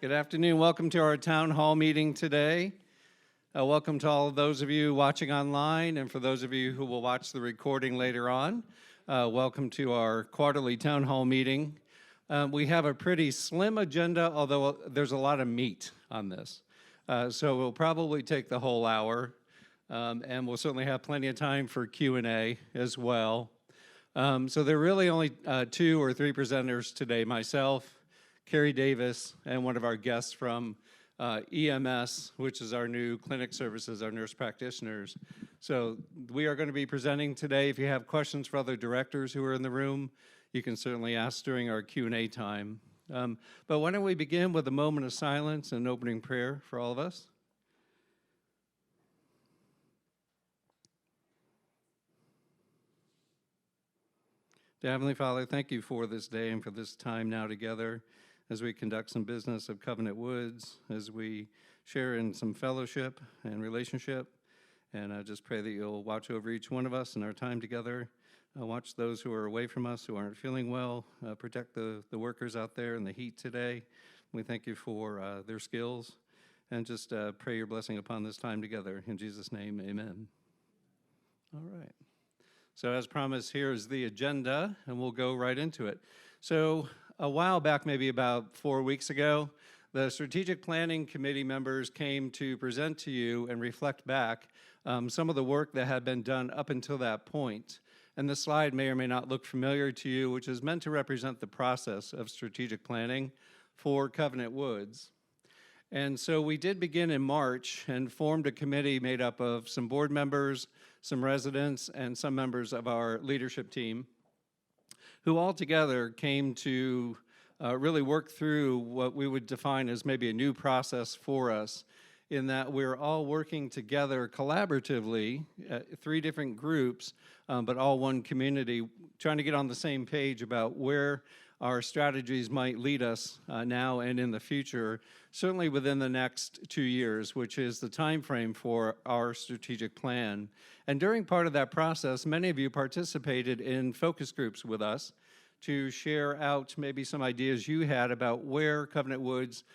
Good afternoon. Welcome to our town hall meeting today. Welcome to all of those of you watching online, and for those of you who will watch the recording later on, welcome to our quarterly town hall meeting. We have a pretty slim agenda, although there's a lot of meat on this. So we'll probably take the whole hour, and we'll certainly have plenty of time for Q&A as well. So there are really only 2 or 3 presenters today, myself, Carrie Davis, and one of our guests from EMS, which is our new clinic services, our nurse practitioners. So we are going to be presenting today. If you have questions for other directors who are in the room, you can certainly ask during our Q&A time. But why don't we begin with a moment of silence and opening prayer for all of us? Dear Heavenly Father, thank you for this day and for this time now together as we conduct some business of Covenant Woods, as we share in some fellowship and relationship. And I just pray that you'll watch over each one of us in our time together. Watch those who are away from us, who aren't feeling well. Protect the workers out there in the heat today. We thank you for their skills. And just pray your blessing upon this time together. In Jesus' name, amen. All right. So as promised, here is the agenda, and we'll go right into it. So a while back, maybe about 4 weeks ago, the Strategic Planning Committee members came to present to you and reflect back some of the work that had been done up until that point. And the slide may or may not look familiar to you, which is meant to represent the process of strategic planning for Covenant Woods. And so we did begin in March and formed a committee made up of some board members, some residents, and some members of our leadership team, who all together came to really work through what we would define as maybe a new process for us, in that we're all working together collaboratively, 3 different groups, but all one community, trying to get on the same page about where our strategies might lead us now and in the future, certainly within the next 2 years, which is the time frame for our strategic plan. And during part of that process, many of you participated in focus groups with us to share out maybe some ideas you had about where Covenant Woods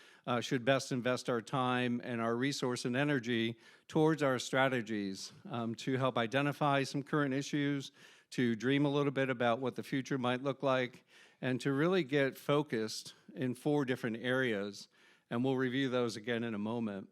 should best invest our time and our resource and energy towards our strategies, to help identify some current issues, to dream a little bit about what the future might look like, and to really get focused in 4 different areas. And we'll review those again in a moment.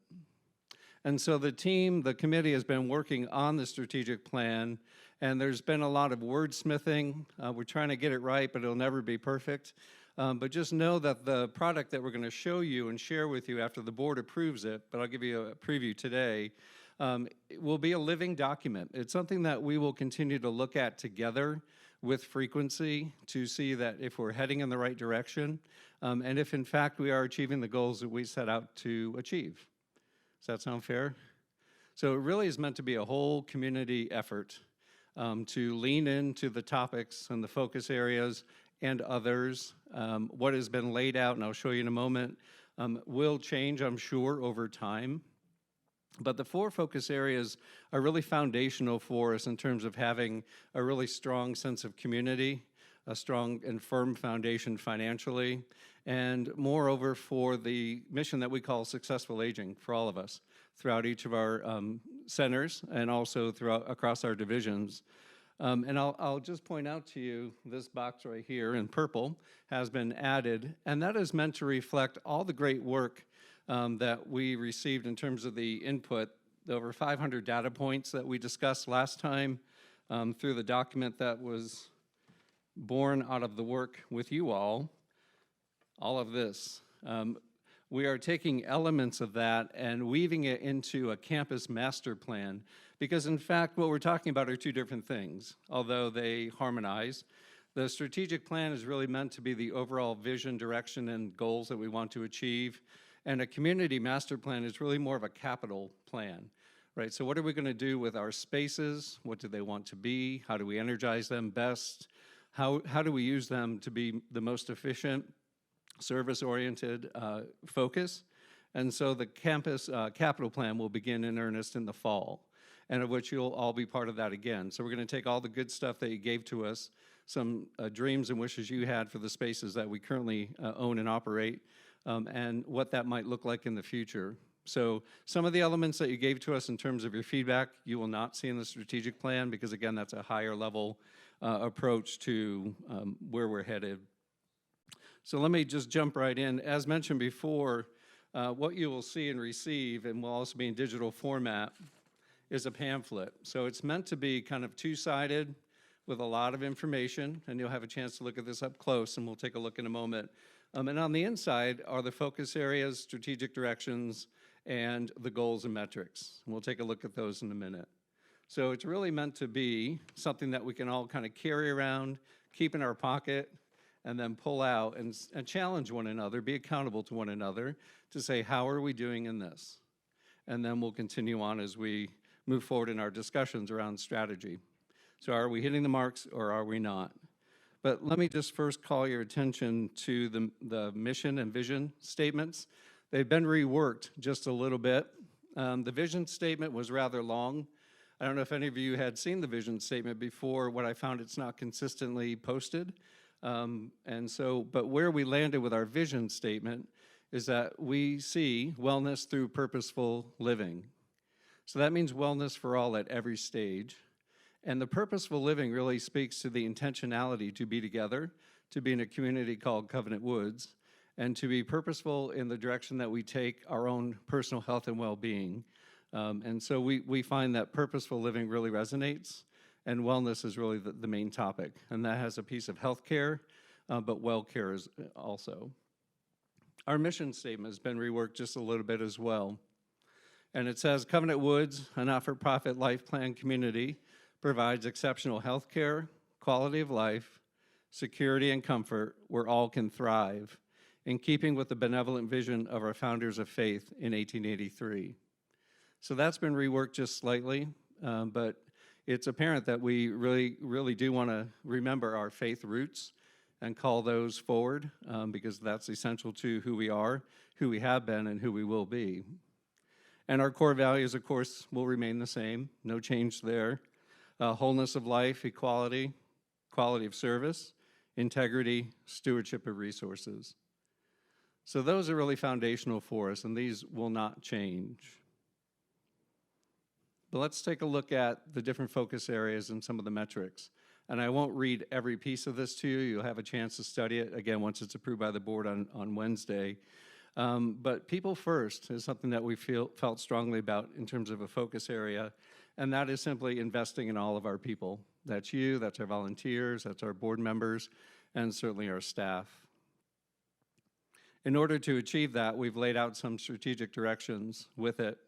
And so the committee has been working on the strategic plan, and there's been a lot of wordsmithing. We're trying to get it right, but it'll never be perfect. But just know that the product that we're going to show you and share with you after the board approves it, but I'll give you a preview today, it will be a living document. It's something that we will continue to look at together with frequency to see that if we're heading in the right direction, and if in fact we are achieving the goals that we set out to achieve. Does that sound fair? So it really is meant to be a whole community effort to lean into the topics and the focus areas and others. What has been laid out, and I'll show you in a moment, will change, I'm sure, over time. But the 4 focus areas are really foundational for us in terms of having a really strong sense of community, a strong and firm foundation financially, and moreover for the mission that we call successful aging for all of us throughout each of our centers and also across our divisions. And I'll just point out to you, this box right here in purple has been added, and that is meant to reflect all the great work that we received in terms of the input, the over 500 data points that we discussed last time through the document that was born out of the work with you all of this. We are taking elements of that and weaving it into a campus master plan, because in fact what we're talking about are 2 different things, although they harmonize. The strategic plan is really meant to be the overall vision, direction, and goals that we want to achieve. And a community master plan is really more of a capital plan, right? So what are we going to do with our spaces? What do they want to be? How do we energize them best? How do we use them to be the most efficient, service-oriented focus? And so the campus capital plan will begin in earnest in the fall, and of which you'll all be part of that again. So we're going to take all the good stuff that you gave to us, some dreams and wishes you had for the spaces that we currently own and operate, and what that might look like in the future. So some of the elements that you gave to us in terms of your feedback, you will not see in the strategic plan because, again, that's a higher level approach to where we're headed. So let me just jump right in. As mentioned before, what you will see and receive, and will also be in digital format, is a pamphlet. So it's meant to be kind of two-sided with a lot of information, and you'll have a chance to look at this up close, and we'll take a look in a moment. And on the inside are the focus areas, strategic directions, and the goals and metrics. And we'll take a look at those in a minute. So it's really meant to be something that we can all kind of carry around, keep in our pocket, and then pull out and challenge one another, be accountable to one another to say, how are we doing in this? And then we'll continue on as we move forward in our discussions around strategy. So are we hitting the marks or are we not? But let me just first call your attention to the mission and vision statements. They've been reworked just a little bit. The vision statement was rather long. I don't know if any of you had seen the vision statement before. What I found, it's not consistently posted. But where we landed with our vision statement is that we see wellness through purposeful living. So that means wellness for all at every stage. And the purposeful living really speaks to the intentionality to be together, to be in a community called Covenant Woods, and to be purposeful in the direction that we take our own personal health and well-being. And so we find that purposeful living really resonates, and wellness is really the main topic. And that has a piece of healthcare, but well-care is also. Our mission statement has been reworked just a little bit as well. And it says, Covenant Woods, a not-for-profit life plan community, provides exceptional health care, quality of life, security, and comfort where all can thrive, in keeping with the benevolent vision of our founders of faith in 1883. So that's been reworked just slightly, but it's apparent that we really do want to remember our faith roots and call those forward because that's essential to who we are, who we have been, and who we will be. And our core values, of course, will remain the same, no change there. Wholeness of life, equality, quality of service, integrity, stewardship of resources. So those are really foundational for us, and these will not change. But let's take a look at the different focus areas and some of the metrics. And I won't read every piece of this to you. You'll have a chance to study it, again, once it's approved by the board on Wednesday. But people first is something that we felt strongly about in terms of a focus area, and that is simply investing in all of our people. That's you, that's our volunteers, that's our board members, and certainly our staff. In order to achieve that, we've laid out some strategic directions with it.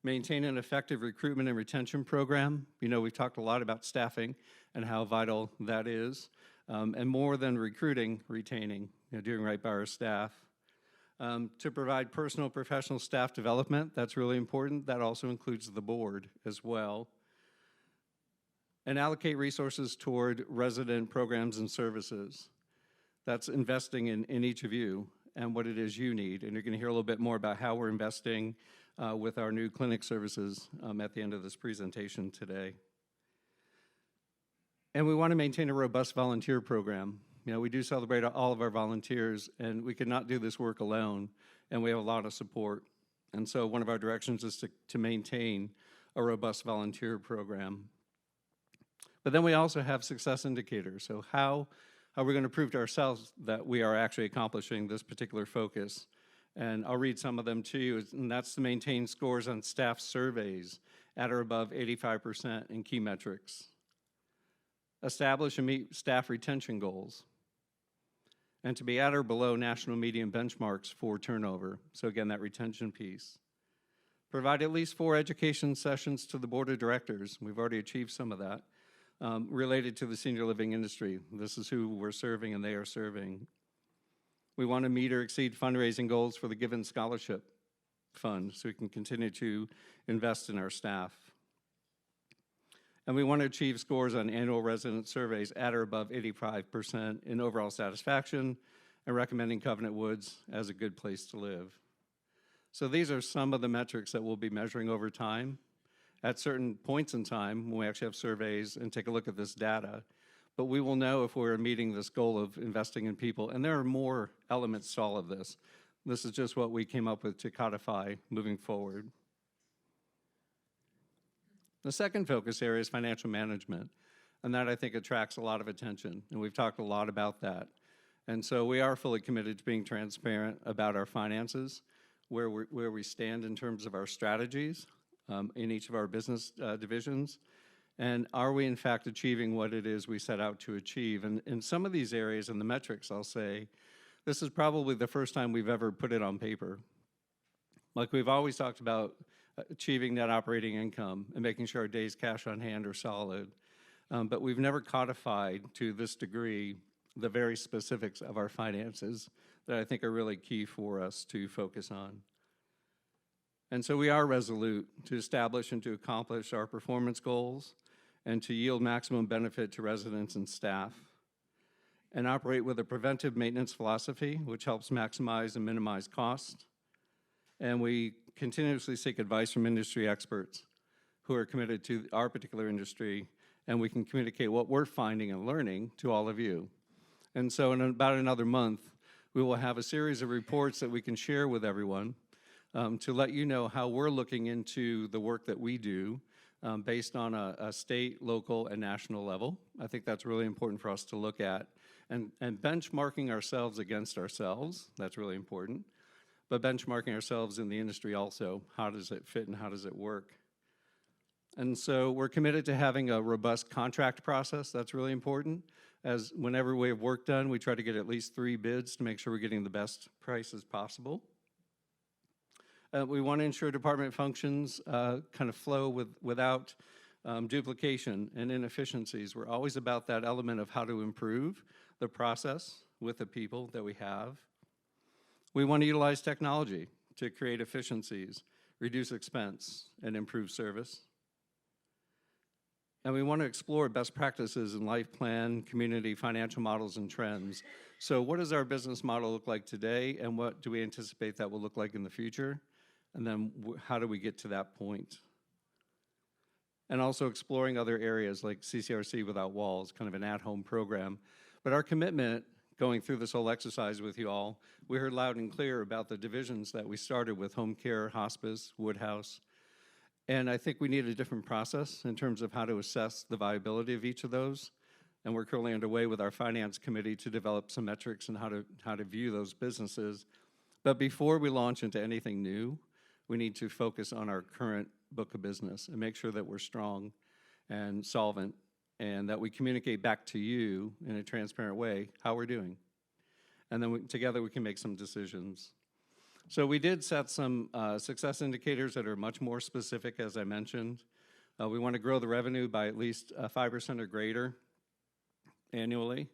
Maintain an effective recruitment and retention program. You know, we've talked a lot about staffing and how vital that is. And more than recruiting, retaining, doing right by our staff. To provide personal professional staff development, that's really important. That also includes the board as well. And allocate resources toward resident programs and services. That's investing in each of you and what it is you need. And you're going to hear a little bit more about how we're investing with our new clinic services at the end of this presentation today. And we want to maintain a robust volunteer program. You know, we do celebrate all of our volunteers, and we could not do this work alone, and we have a lot of support. And so one of our directions is to maintain a robust volunteer program. But then we also have success indicators. So how are we going to prove to ourselves that we are actually accomplishing this particular focus? And I'll read some of them to you, and that's to maintain scores on staff surveys at or above 85% in key metrics. Establish and meet staff retention goals, and to be at or below national median benchmarks for turnover. So again, that retention piece. Provide at least 4 education sessions to the board of directors. We've already achieved some of that, related to the senior living industry. This is who we're serving and they are serving. We want to meet or exceed fundraising goals for the Given Scholarship Fund so we can continue to invest in our staff. And we want to achieve scores on annual resident surveys at or above 85% in overall satisfaction and recommending Covenant Woods as a good place to live. So these are some of the metrics that we'll be measuring over time. At certain points in time, when we actually have surveys and take a look at this data, but we will know if we're meeting this goal of investing in people. And there are more elements to all of this. This is just what we came up with to codify moving forward. The second focus area is financial management, and that I think attracts a lot of attention, and we've talked a lot about that. And so we are fully committed to being transparent about our finances, where we stand in terms of our strategies in each of our business divisions, and are we in fact achieving what it is we set out to achieve. And in some of these areas and the metrics, I'll say, this is probably the first time we've ever put it on paper. Like we've always talked about achieving net operating income and making sure our days cash on hand are solid, but we've never codified to this degree the very specifics of our finances that I think are really key for us to focus on. And so we are resolute to establish and to accomplish our performance goals and to yield maximum benefit to residents and staff, and operate with a preventive maintenance philosophy, which helps maximize and minimize costs. And we continuously seek advice from industry experts who are committed to our particular industry, and we can communicate what we're finding and learning to all of you. And so in about another month, we will have a series of reports that we can share with everyone to let you know how we're looking into the work that we do based on a state, local, and national level. I think that's really important for us to look at. And benchmarking ourselves against ourselves, that's really important. But benchmarking ourselves in the industry also, how does it fit and how does it work? And so we're committed to having a robust contract process. That's really important. As whenever we have work done, we try to get at least 3 bids to make sure we're getting the best prices possible. We want to ensure department functions kind of flow without duplication and inefficiencies. We're always about that element of how to improve the process with the people that we have. We want to utilize technology to create efficiencies, reduce expense, and improve service. And we want to explore best practices in life plan, community, financial models, and trends. So what does our business model look like today, and what do we anticipate that will look like in the future? And then how do we get to that point? And also exploring other areas like CCRC Without Walls, kind of an at-home program. But our commitment, going through this whole exercise with you all, we heard loud and clear about the divisions that we started with: home care, hospice, Woodhouse. And I think we need a different process in terms of how to assess the viability of each of those. And we're currently underway with our finance committee to develop some metrics on how to view those businesses. But before we launch into anything new, we need to focus on our current book of business and make sure that we're strong and solvent, and that we communicate back to you in a transparent way how we're doing. And then together we can make some decisions. So we did set some success indicators that are much more specific, as I mentioned. We want to grow the revenue by at least 5% or greater annually.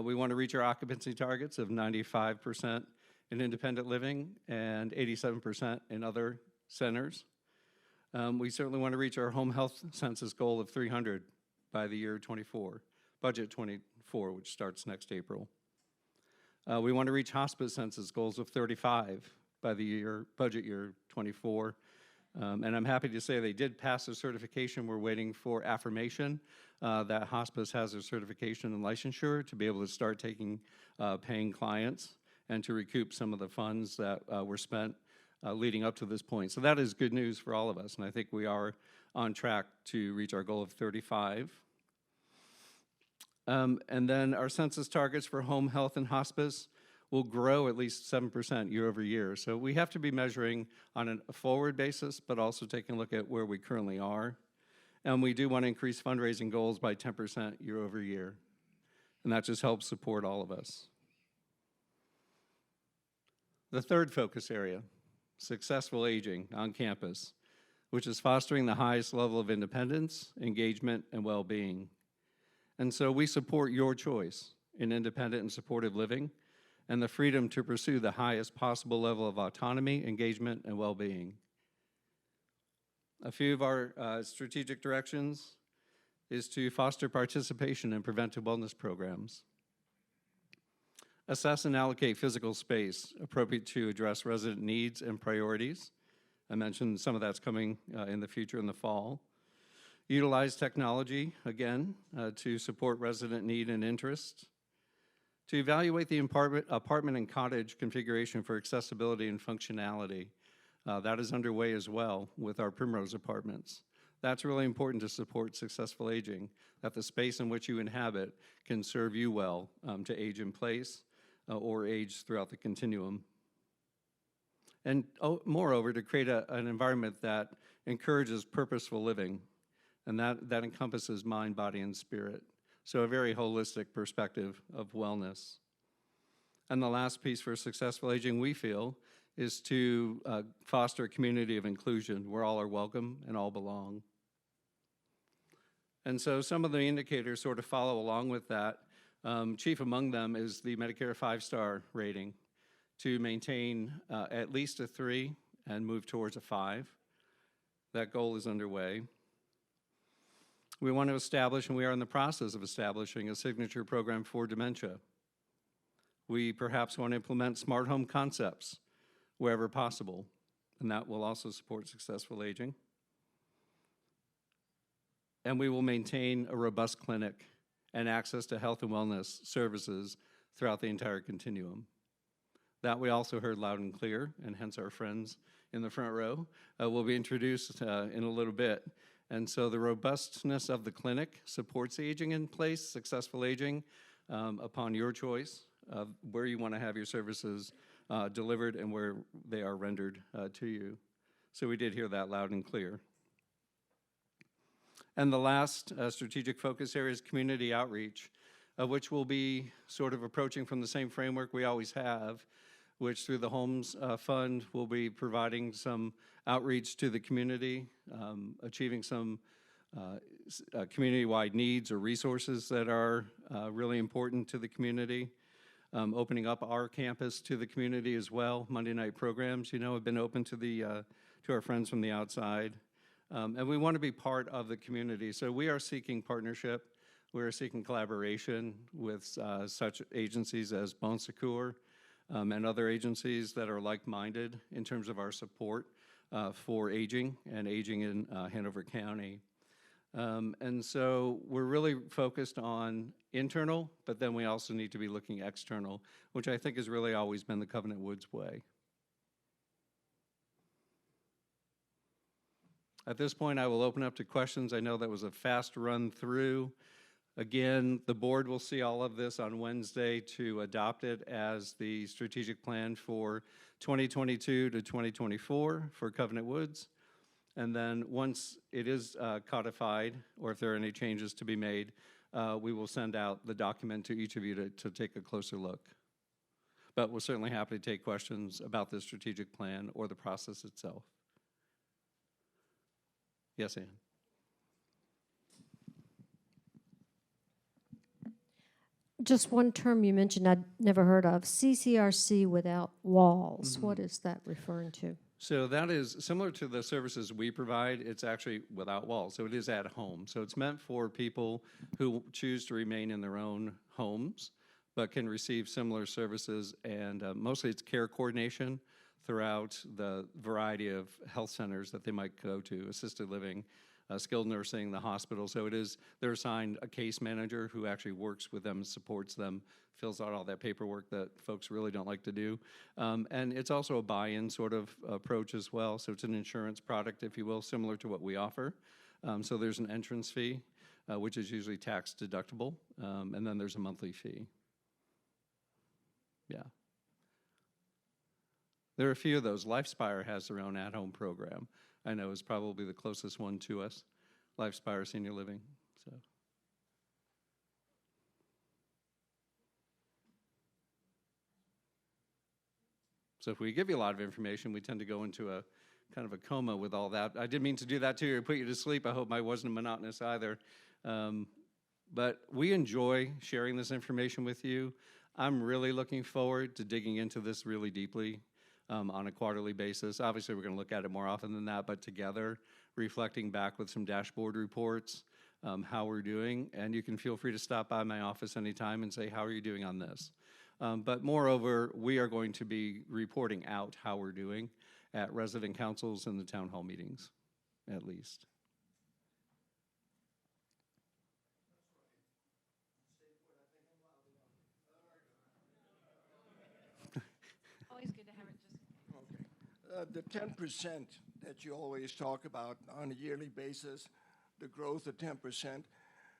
We want to reach our occupancy targets of 95% in independent living and 87% in other centers. We certainly want to reach our home health census goal of 300 by the year 24, budget 24, which starts next April. We want to reach hospice census goals of 35 by the budget year 24. And I'm happy to say they did pass their certification. We're waiting for affirmation that hospice has their certification and licensure to be able to start taking paying clients and to recoup some of the funds that were spent leading up to this point. So that is good news for all of us, and I think we are on track to reach our goal of 35. And then our census targets for home health and hospice will grow at least 7% year over year. So we have to be measuring on a forward basis, but also taking a look at where we currently are. And we do want to increase fundraising goals by 10% year over year. And that just helps support all of us. The third focus area, successful aging on campus, which is fostering the highest level of independence, engagement, and well-being. And so we support your choice in independent and supportive living and the freedom to pursue the highest possible level of autonomy, engagement, and well-being. A few of our strategic directions is to foster participation in preventive wellness programs. Assess and allocate physical space appropriate to address resident needs and priorities. I mentioned some of that's coming in the future in the fall. Utilize technology, again, to support resident need and interest. to evaluate the apartment and cottage configuration for accessibility and functionality. That is underway as well with our Primrose apartments. That's really important to support successful aging, that the space in which you inhabit can serve you well to age in place or age throughout the continuum. And moreover, to create an environment that encourages purposeful living, and that encompasses mind, body, and spirit. So a very holistic perspective of wellness. And the last piece for successful aging, we feel, is to foster a community of inclusion where all are welcome and all belong. And so some of the indicators sort of follow along with that. Chief among them is the Medicare 5-star rating, to maintain at least a 3 and move towards a 5. That goal is underway. We want to establish, and we are in the process of establishing, a signature program for dementia. We perhaps want to implement smart home concepts wherever possible, and that will also support successful aging. And we will maintain a robust clinic and access to health and wellness services throughout the entire continuum. That we also heard loud and clear, and hence our friends in the front row will be introduced in a little bit. And so the robustness of the clinic supports aging in place, successful aging, upon your choice of where you want to have your services delivered and where they are rendered to you. So we did hear that loud and clear. And the last strategic focus area is community outreach, which will be sort of approaching from the same framework we always have, which through the Homes Fund will be providing some outreach to the community, achieving some community-wide needs or resources that are really important to the community, opening up our campus to the community as well. Monday night programs, have been open to to our friends from the outside. And we want to be part of the community. So we are seeking partnership. We are seeking collaboration with such agencies as Bon Secours and other agencies that are like-minded in terms of our support for aging and aging in Hanover County. And so we're really focused on internal, but then we also need to be looking external, which I think has really always been the Covenant Woods way. At this point, I will open up to questions. I know that was a fast run through. Again, the board will see all of this on Wednesday to adopt it as the strategic plan for 2022 to 2024 for Covenant Woods. And then once it is codified, or if there are any changes to be made, we will send out the document to each of you to take a closer look. But we're certainly happy to take questions about the strategic plan or the process itself. Yes, Ann. Just one term you mentioned I'd never heard of, CCRC without walls. Mm-hmm. What is that referring to? So that is similar to the services we provide. It's actually without walls, so it is at home. So it's meant for people who choose to remain in their own homes, but can receive similar services, and mostly it's care coordination throughout the variety of health centers that they might go to, assisted living, skilled nursing, the hospital. So they're assigned a case manager who actually works with them, supports them, fills out all that paperwork that folks really don't like to do. And it's also a buy-in sort of approach as well. So it's an insurance product, if you will, similar to what we offer. So there's an entrance fee, which is usually tax deductible, and then there's a monthly fee. Yeah. There are a few of those. LifeSpire has their own at-home program. I know is probably the closest one to us, LifeSpire Senior Living. So if we give you a lot of information, we tend to go into a kind of a coma with all that. I didn't mean to do that to you or put you to sleep. I hope I wasn't monotonous either. But we enjoy sharing this information with you. I'm really looking forward to digging into this really deeply. On a quarterly basis. Obviously, we're going to look at it more often than that, but together, reflecting back with some dashboard reports, how we're doing, and you can feel free to stop by my office anytime and say, how are you doing on this? But moreover, we are going to be reporting out how we're doing at resident councils and the town hall meetings, at least. The 10% that you always talk about on a yearly basis, the growth of 10%,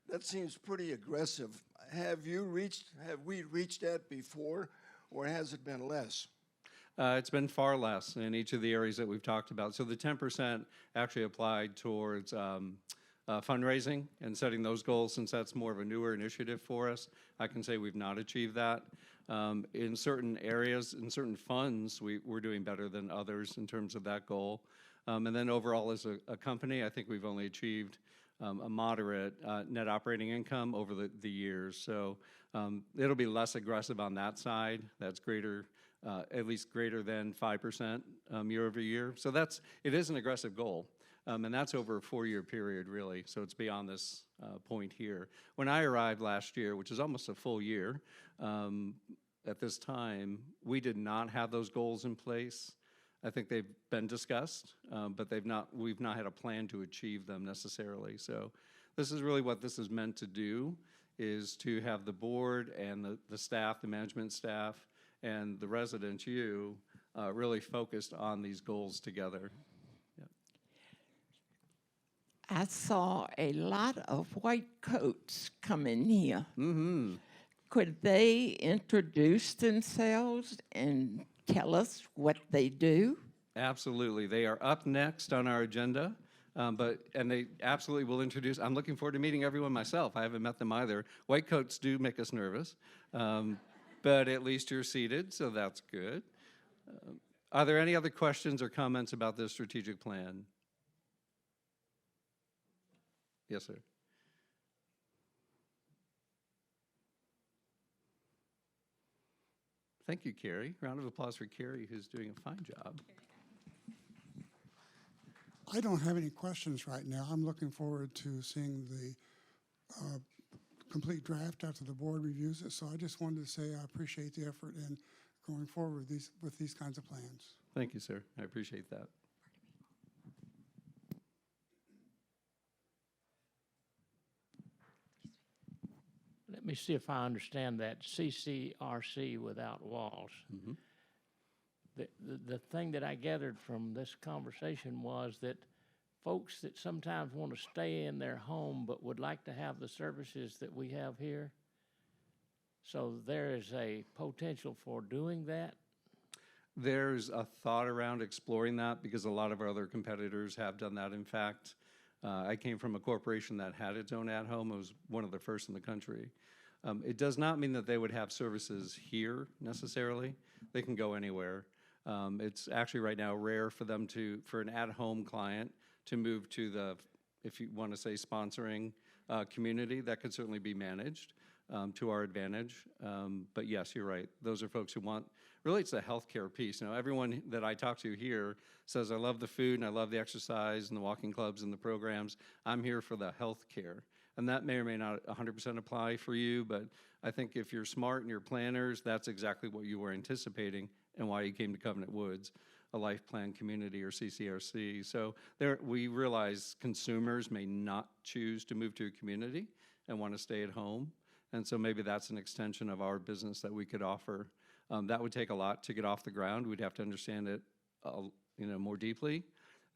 that seems pretty aggressive. Have we reached that before, or has it been less? It's been far less in each of the areas that we've talked about. So the 10% actually applied towards fundraising and setting those goals, since that's more of a newer initiative for us. I can say we've not achieved that. In certain areas, in certain funds, we're doing better than others in terms of that goal. And then overall as a company, I think we've only achieved a moderate net operating income over the years. So it'll be less aggressive on that side. That's greater, at least greater than 5% year over year. So it is an aggressive goal. And that's over a 4-year period, really. So it's beyond this point here. When I arrived last year, which is almost a full year, at this time, we did not have those goals in place. I think they've been discussed, but we've not had a plan to achieve them necessarily. So this is really what this is meant to do, is to have the board and the staff, the management staff, and the residents, really focused on these goals together. I saw a lot of white coats come in here. Mm-hmm. Could they introduce themselves and tell us what they do? Absolutely. They are up next on our agenda, and they absolutely will introduce. I'm looking forward to meeting everyone myself. I haven't met them either. White coats do make us nervous, but at least you're seated, so that's good. Are there any other questions or comments about this strategic plan? Yes, sir. Thank you, Carrie. Round of applause for Carrie, who's doing a fine job. I don't have any questions right now. I'm looking forward to seeing the complete draft after the board reviews it. So I just wanted to say I appreciate the effort in going forward with these kinds of plans. Thank you, sir. I appreciate that. Let me see if I understand that CCRC without walls. Mm-hmm. The thing that I gathered from this conversation was that folks that sometimes want to stay in their home but would like to have the services that we have here, so there is a potential for doing that. There's a thought around exploring that because a lot of our other competitors have done that. In fact, I came from a corporation that had its own at-home. It was one of the first in the country. It does not mean that they would have services here necessarily. They can go anywhere. It's actually right now rare for them for an at-home client to move to the, if you want to say sponsoring community, that could certainly be managed to our advantage. But yes, you're right. Those are folks who want, really it's the healthcare piece. You know, everyone that I talk to here says, I love the food and I love the exercise and the walking clubs and the programs. I'm here for the healthcare. And that may or may not 100% apply for you, but I think if you're smart and you're planners, that's exactly what you were anticipating and why you came to Covenant Woods, a life plan community or CCRC. So we realize consumers may not choose to move to a community and want to stay at home. And so maybe that's an extension of our business that we could offer. That would take a lot to get off the ground. We'd have to understand it more deeply.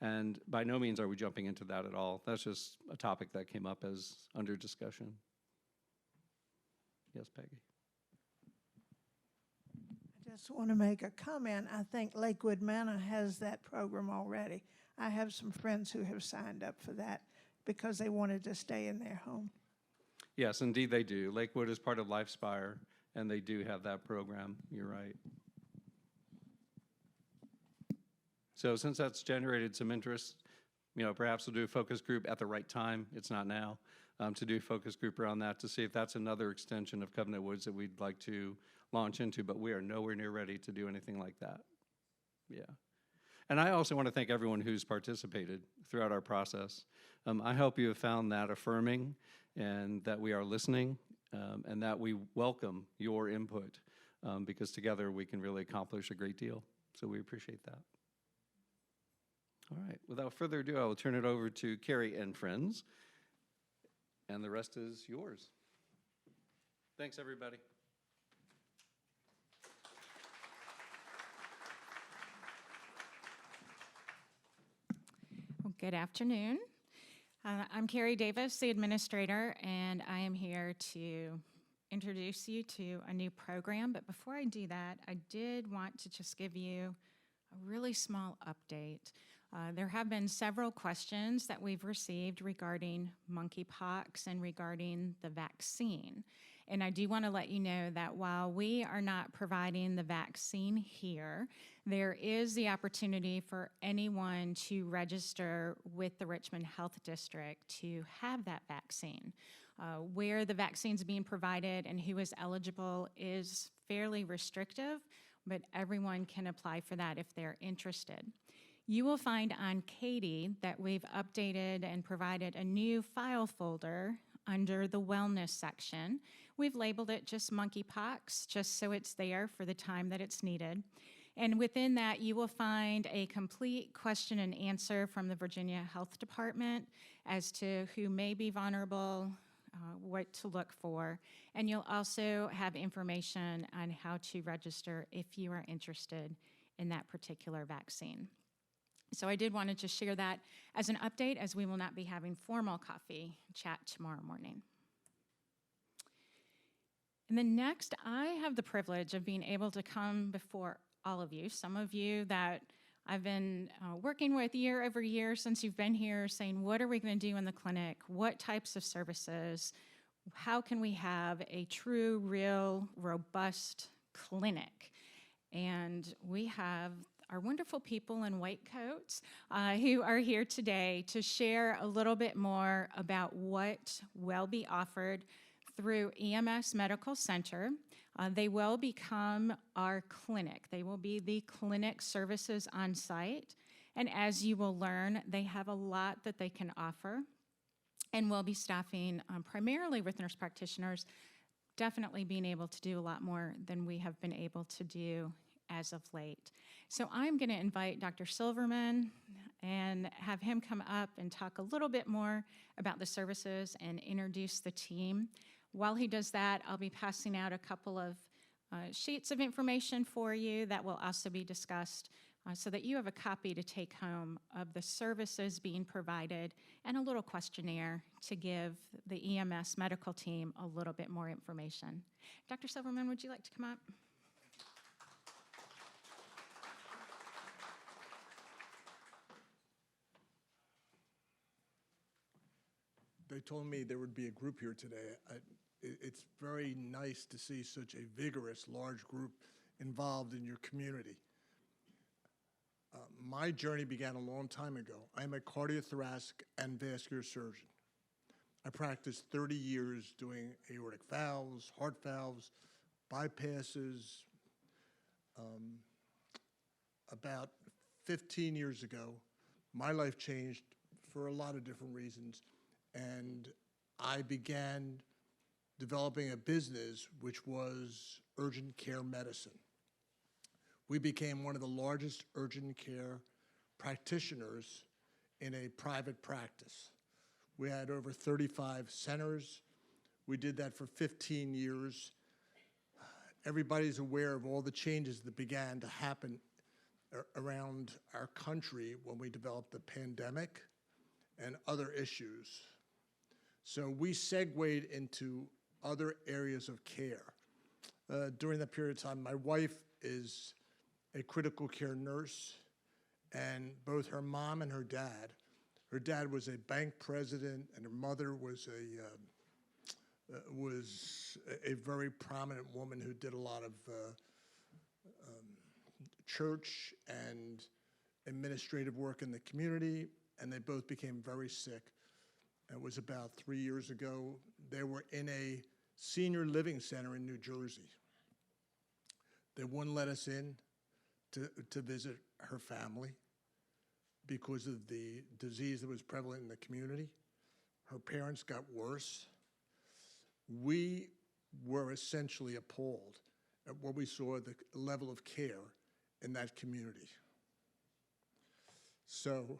And by no means are we jumping into that at all. That's just a topic that came up as under discussion. Yes, Peggy. I just want to make a comment. I think Lakewood Manor has that program already. I have some friends who have signed up for that because they wanted to stay in their home. Yes, indeed they do. Lakewood is part of LifeSpire, and they do have that program. You're right. So since that's generated some interest, perhaps we'll do a focus group at the right time. It's not now. To do a focus group around that to see if that's another extension of Covenant Woods that we'd like to launch into, but we are nowhere near ready to do anything like that. Yeah. And I also want to thank everyone who's participated throughout our process. I hope you have found that affirming and that we are listening and that we welcome your input because together we can really accomplish a great deal. So we appreciate that. All right, without further ado, I will turn it over to Carrie and friends, and the rest is yours. Thanks, everybody. Good afternoon. I'm Carrie Davis, the administrator, and I am here to introduce you to a new program. But before I do that, I did want to just give you a really small update. There have been several questions that we've received regarding monkeypox and regarding the vaccine. And I do want to let you know that while we are not providing the vaccine here, there is the opportunity for anyone to register with the Richmond Health District to have that vaccine. Where the vaccine is being provided and who is eligible is fairly restrictive, but everyone can apply for that if they're interested. You will find on Katie that we've updated and provided a new file folder under the wellness section. We've labeled it just monkeypox, just so it's there for the time that it's needed. And within that, you will find a complete question and answer from the Virginia Health Department as to who may be vulnerable, what to look for. And you'll also have information on how to register if you are interested in that particular vaccine. So I did want to just share that as an update, as we will not be having formal coffee chat tomorrow morning. And then next, I have the privilege of being able to come before all of you, some of you that I've been working with year over year since you've been here, saying, what are we going to do in the clinic? What types of services? How can we have a true, real, robust clinic? And we have our wonderful people in white coats who are here today to share a little bit more about what will be offered through EMS Medical Center. They will become our clinic. They will be the clinic services on site. And as you will learn, they have a lot that they can offer. And we'll be staffing primarily with nurse practitioners, definitely being able to do a lot more than we have been able to do as of late. So I'm going to invite Dr. Silverman and have him come up and talk a little bit more about the services and introduce the team. While he does that, I'll be passing out a couple of sheets of information for you that will also be discussed so that you have a copy to take home of the services being provided and a little questionnaire to give the EMS medical team a little bit more information. Dr. Silverman, would you like to come up? They told me there would be a group here today. It's very nice to see such a vigorous, large group involved in your community. My journey began a long time ago. I'm a cardiothoracic and vascular surgeon. I practiced 30 years doing aortic valves, heart valves, bypasses. About 15 years ago, my life changed for a lot of different reasons, and I began developing a business which was urgent care medicine. We became one of the largest urgent care practitioners in a private practice. We had over 35 centers. We did that for 15 years. Everybody's aware of all the changes that began to happen around our country when we developed the pandemic and other issues. So we segued into other areas of care. During that period of time, my wife is a critical care nurse, and both her mom and her dad was a bank president, and her mother was a very prominent woman who did a lot of church and administrative work in the community, and they both became very sick. It was about 3 years ago. They were in a senior living center in New Jersey. They wouldn't let us in to visit her family because of the disease that was prevalent in the community. Her parents got worse. We were essentially appalled at what we saw, the level of care in that community. So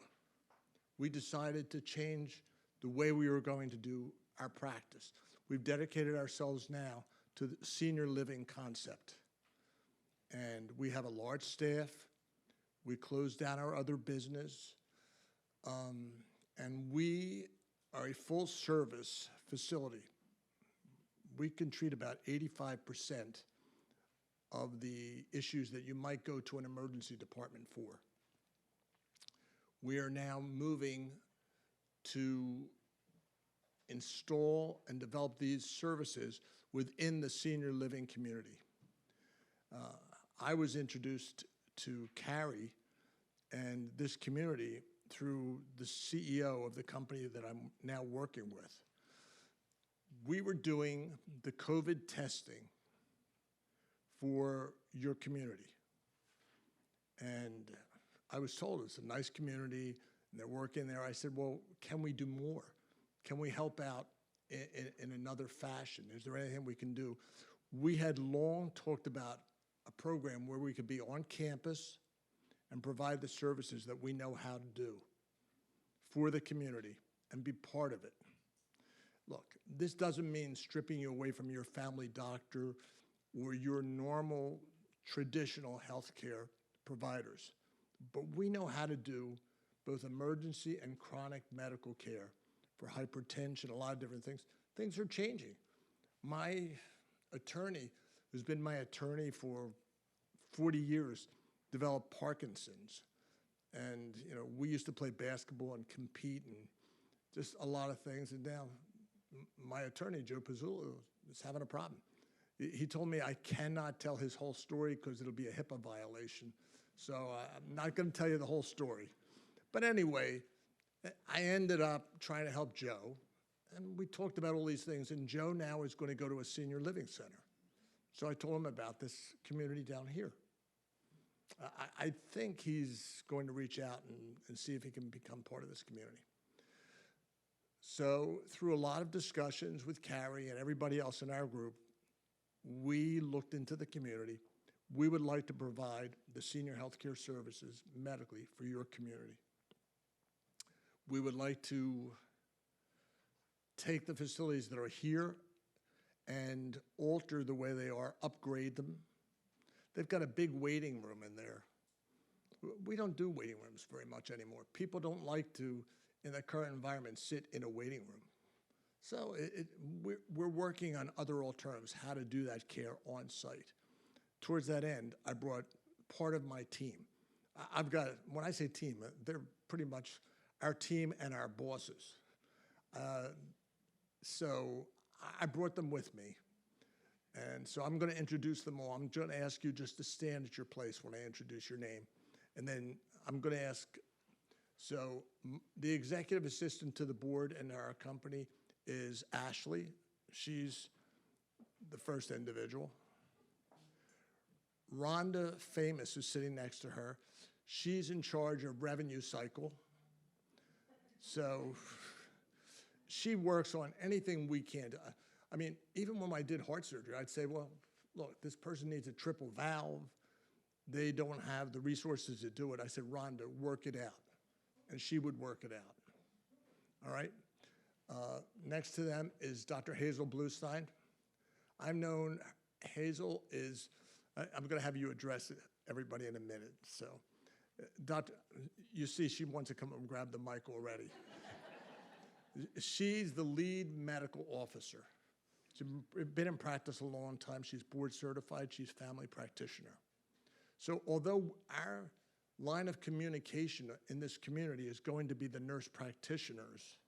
we decided to change the way we were going to do our practice. We've dedicated ourselves now to the senior living concept. And we have a large staff. We closed down our other business. And we are a full-service facility. We can treat about 85% of the issues that you might go to an emergency department for. We are now moving to install and develop these services within the senior living community. I was introduced to Carrie and this community through the CEO of the company that I'm now working with. We were doing the COVID testing for your community. And I was told it's a nice community and they're working there. I said, well, can we do more? Can we help out in another fashion? Is there anything we can do? We had long talked about a program where we could be on campus and provide the services that we know how to do for the community and be part of it. Look, this doesn't mean stripping you away from your family doctor or your normal traditional healthcare providers, but we know how to do both emergency and chronic medical care for hypertension, a lot of different things. Things are changing. My attorney, who's been my attorney for 40 years, developed Parkinson's. And, you know, we used to play basketball and compete and just a lot of things. And now my attorney, Joe Pizzullo, is having a problem. He told me I cannot tell his whole story because it'll be a HIPAA violation. So I'm not going to tell you the whole story. But anyway, I ended up trying to help Joe. And we talked about all these things. And Joe now is going to go to a senior living center. So I told him about this community down here. I think he's going to reach out and see if he can become part of this community. So through a lot of discussions with Carrie and everybody else in our group, we looked into the community. We would like to provide the senior health care services medically for your community. We would like to take the facilities that are here and alter the way they are, upgrade them. They've got a big waiting room in there. We don't do waiting rooms very much anymore. People don't like to, in the current environment, sit in a waiting room. So we're working on other alternatives, how to do that care on site. Towards that end, I brought part of my team. I've got, when I say team, they're pretty much our team and our bosses. So I brought them with me. And so I'm going to introduce them all. I'm going to ask you just to stand at your place when I introduce your name. And then I'm going to ask, so the executive assistant to the board in our company is Ashley. She's the first individual. Rhonda Famous, who's sitting next to her, she's in charge of revenue cycle. So she works on anything we can do. I mean, even when I did heart surgery, I'd say, well, look, this person needs a triple valve. They don't have the resources to do it. I said, Rhonda, work it out. And she would work it out. All right? Next to them is Dr. Hazel Bluestein. I've known Hazel is, I'm going to have you address everybody in a minute. So, Doctor, you see she wants to come up and grab the mic already. She's the lead medical officer. She's been in practice a long time. She's board certified. She's family practitioner. So although our line of communication in this community is going to be the nurse practitioners,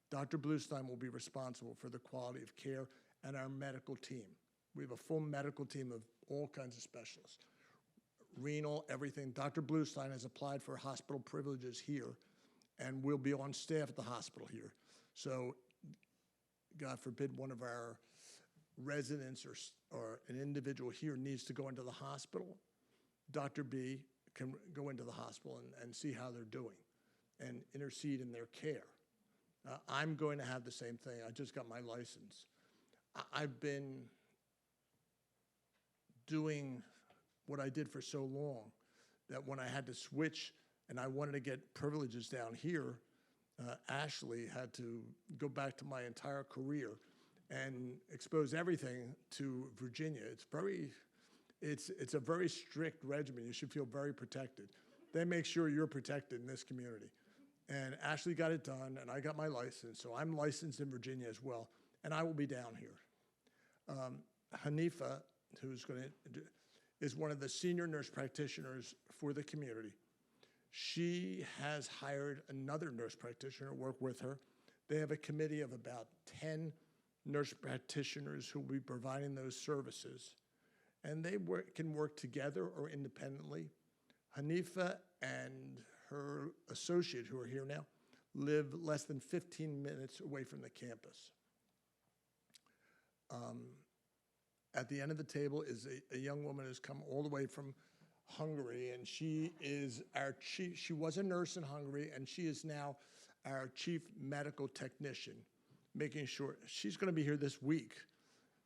Dr. Bluestein will be responsible for the quality of care and our medical team. We have a full medical team of all kinds of specialists. Renal, everything. Dr. Bluestein has applied for hospital privileges here and will be on staff at the hospital here. So God forbid one of our residents or an individual here needs to go into the hospital, Dr. B can go into the hospital and see how they're doing and intercede in their care. I'm going to have the same thing. I just got my license. I've been doing what I did for so long that when I had to switch and I wanted to get privileges down here, Ashley had to go back to my entire career and expose everything to Virginia. It's a very strict regimen. You should feel very protected. They make sure you're protected in this community. And Ashley got it done, and I got my license, so I'm licensed in Virginia as well, and I will be down here. Hanifa, is one of the senior nurse practitioners for the community. She has hired another nurse practitioner to work with her. They have a committee of about 10 nurse practitioners who will be providing those services. And they can work together or independently. Hanifa and her associate, who are here now, live less than 15 minutes away from the campus. At the end of the table is a young woman who's come all the way from Hungary, and she is our chief. She was a nurse in Hungary, and she is now our chief medical technician, making sure she's going to be here this week,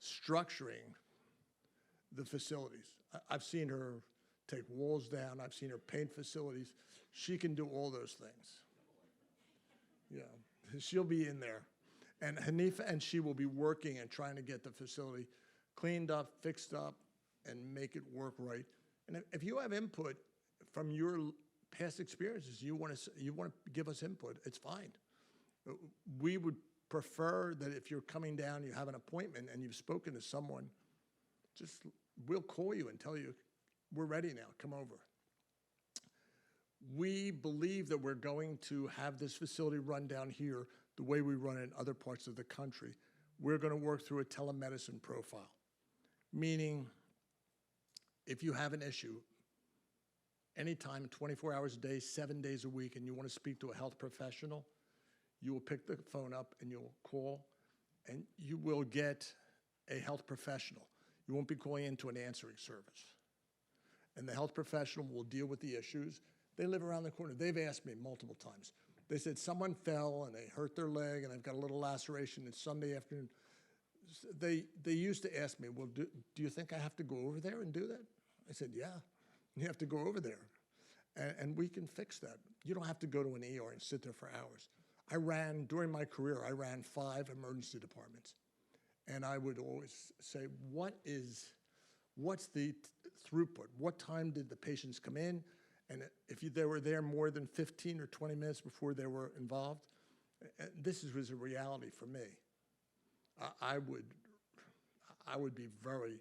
structuring the facilities. I've seen her take walls down. I've seen her paint facilities. She can do all those things. Yeah, she'll be in there. And Hanifa and she will be working and trying to get the facility cleaned up, fixed up, and make it work right. And if you have input from your past experiences, you want to give us input, it's fine. We would prefer that if you're coming down, you have an appointment, and you've spoken to someone, we'll call you and tell you, we're ready now, come over. We believe that we're going to have this facility run down here the way we run it in other parts of the country. We're going to work through a telemedicine profile, meaning if you have an issue, anytime, 24 hours a day, 7 days a week, and you want to speak to a health professional, you will pick the phone up and you'll call, and you will get a health professional. You won't be calling into an answering service. And the health professional will deal with the issues. They live around the corner. They've asked me multiple times. They said someone fell and they hurt their leg and they've got a little laceration. It's Sunday afternoon. They used to ask me, well, do you think I have to go over there and do that? I said, yeah, you have to go over there. And we can fix that. You don't have to go to an ER and sit there for hours. During my career, I ran 5 emergency departments. And I would always say, what's the throughput? What time did the patients come in? And if they were there more than 15 or 20 minutes before they were involved, this was a reality for me. I would be very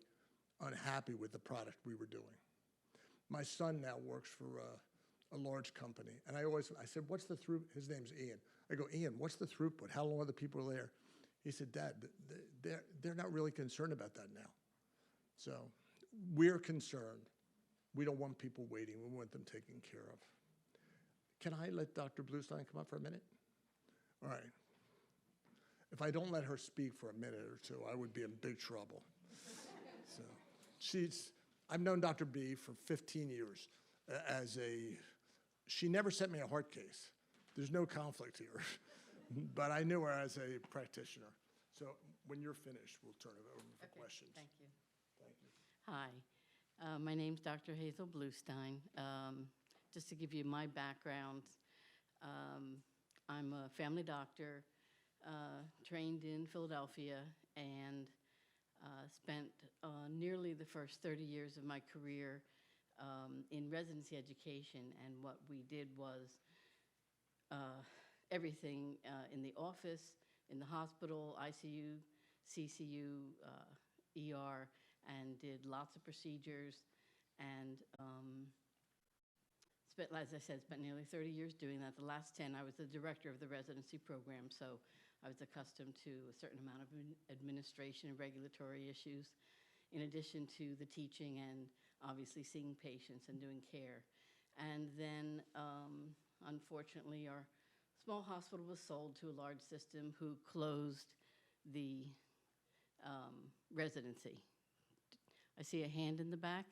unhappy with the product we were doing. My son now works for a large company, and I said, what's the throughput? His name's Ian. I go, Ian, what's the throughput? How long are the people there? He said, Dad, they're not really concerned about that now. So we're concerned. We don't want people waiting. We want them taken care of. Can I let Dr. Bluestein come up for a minute? All right. If I don't let her speak for a minute or two, I would be in big trouble. So I've known Dr. B for 15 years she never sent me a heart case. There's no conflict here. But I knew her as a practitioner. So when you're finished, we'll turn it over for questions. Thank you. Thank you. Hi, my name's Dr. Hazel Bluestein. Just to give you my background, I'm a family doctor, trained in Philadelphia, and spent nearly the first 30 years of my career in residency education. And what we did was everything in the office, in the hospital, ICU, CCU, ER, and did lots of procedures, and as I said, spent nearly 30 years doing that. The last 10, I was the director of the residency program, so I was accustomed to a certain amount of administration and regulatory issues, in addition to the teaching and obviously seeing patients and doing care. And then, unfortunately, our small hospital was sold to a large system who closed the residency. I see a hand in the back.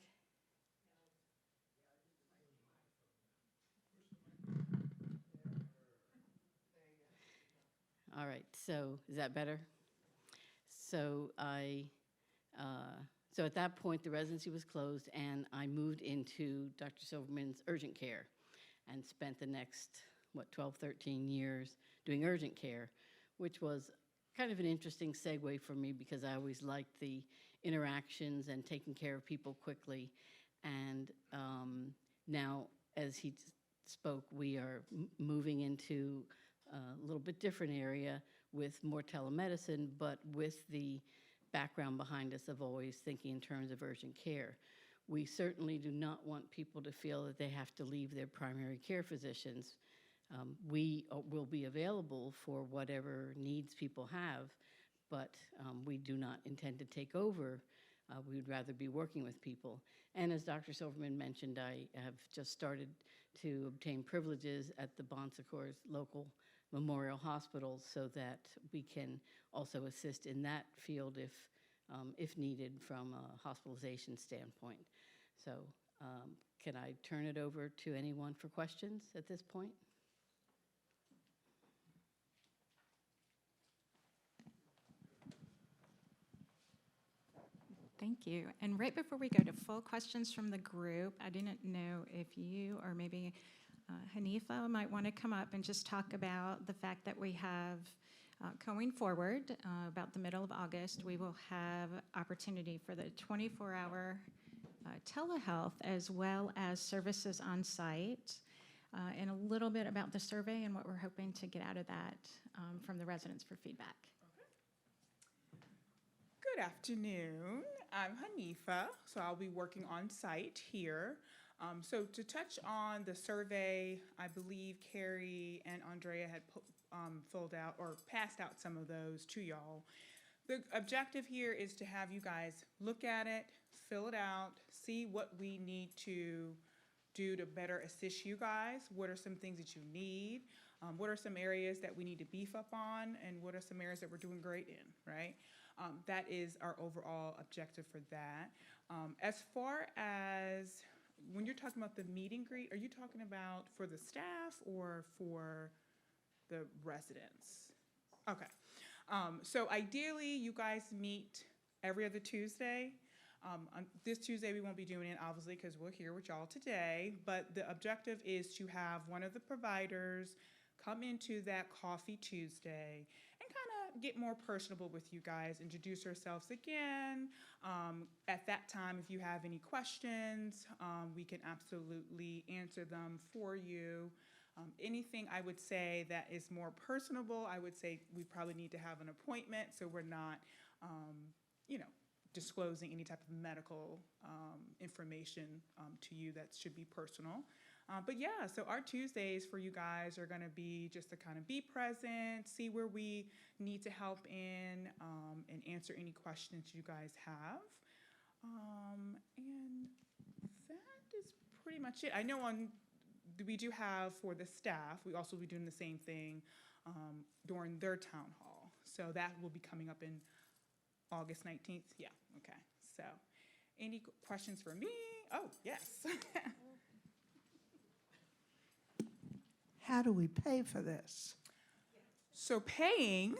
All right, so is that better? So so at that point, the residency was closed, and I moved into Dr. Silverman's urgent care and spent the next, 12, 13 years doing urgent care, which was kind of an interesting segue for me because I always liked the interactions and taking care of people quickly. And now, as he spoke, we are moving into a little bit different area with more telemedicine, but with the background behind us of always thinking in terms of urgent care. We certainly do not want people to feel that they have to leave their primary care physicians. We will be available for whatever needs people have, but we do not intend to take over. We would rather be working with people. And as Dr. Silverman mentioned, I have just started to obtain privileges at the Bon Secours local Memorial Hospital so that we can also assist in that field if needed from a hospitalization standpoint. So can I turn it over to anyone for questions at this point? Thank you. And right before we go to full questions from the group, I didn't know if you or maybe Hanifa might want to come up and just talk about the fact that we have going forward, about the middle of August, we will have opportunity for the 24-hour telehealth as well as services on site, and a little bit about the survey and what we're hoping to get out of that from the residents for feedback. Good afternoon. I'm Hanifa, so I'll be working on site here. So to touch on the survey, I believe Carrie and Andrea had filled out or passed out some of those to y'all. The objective here is to have you guys look at it, fill it out, see what we need to do to better assist you guys. What are some things that you need? What are some areas that we need to beef up on? And what are some areas that we're doing great in, right? That is our overall objective for that. As far as when you're talking about the meet and greet, are you talking about for the staff or for the residents? Okay. So ideally, you guys meet every other Tuesday. On this Tuesday, we won't be doing it, obviously, because we're here with y'all today. But the objective is to have one of the providers come into that Coffee Tuesday and kind of get more personable with you guys, introduce ourselves again. At that time, if you have any questions, we can absolutely answer them for you. Anything I would say that is more personable, I would say we probably need to have an appointment so we're not, disclosing any type of medical information to you that should be personal. But yeah, so our Tuesdays for you guys are going to be just to kind of be present, see where we need to help in, and answer any questions you guys have. And that is pretty much it. I know we do have for the staff, we also will be doing the same thing during their town hall. So that will be coming up in August 19th. Yeah, okay. So any questions for me? Oh, yes. How do we pay for this? So paying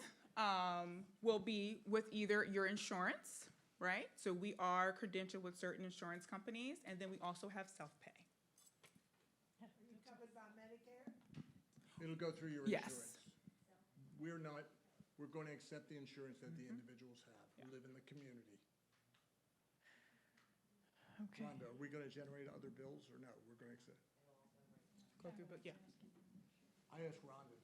will be with either your insurance, right? So we are credentialed with certain insurance companies, and then we also have self-pay. Covered by Medicare? It'll go through your Yes. insurance. We're going to accept the insurance that the individuals have who live in the community. Okay. Rhonda, are we going to generate other bills or no? We're going to accept. Go through, but yeah. I asked Rhonda.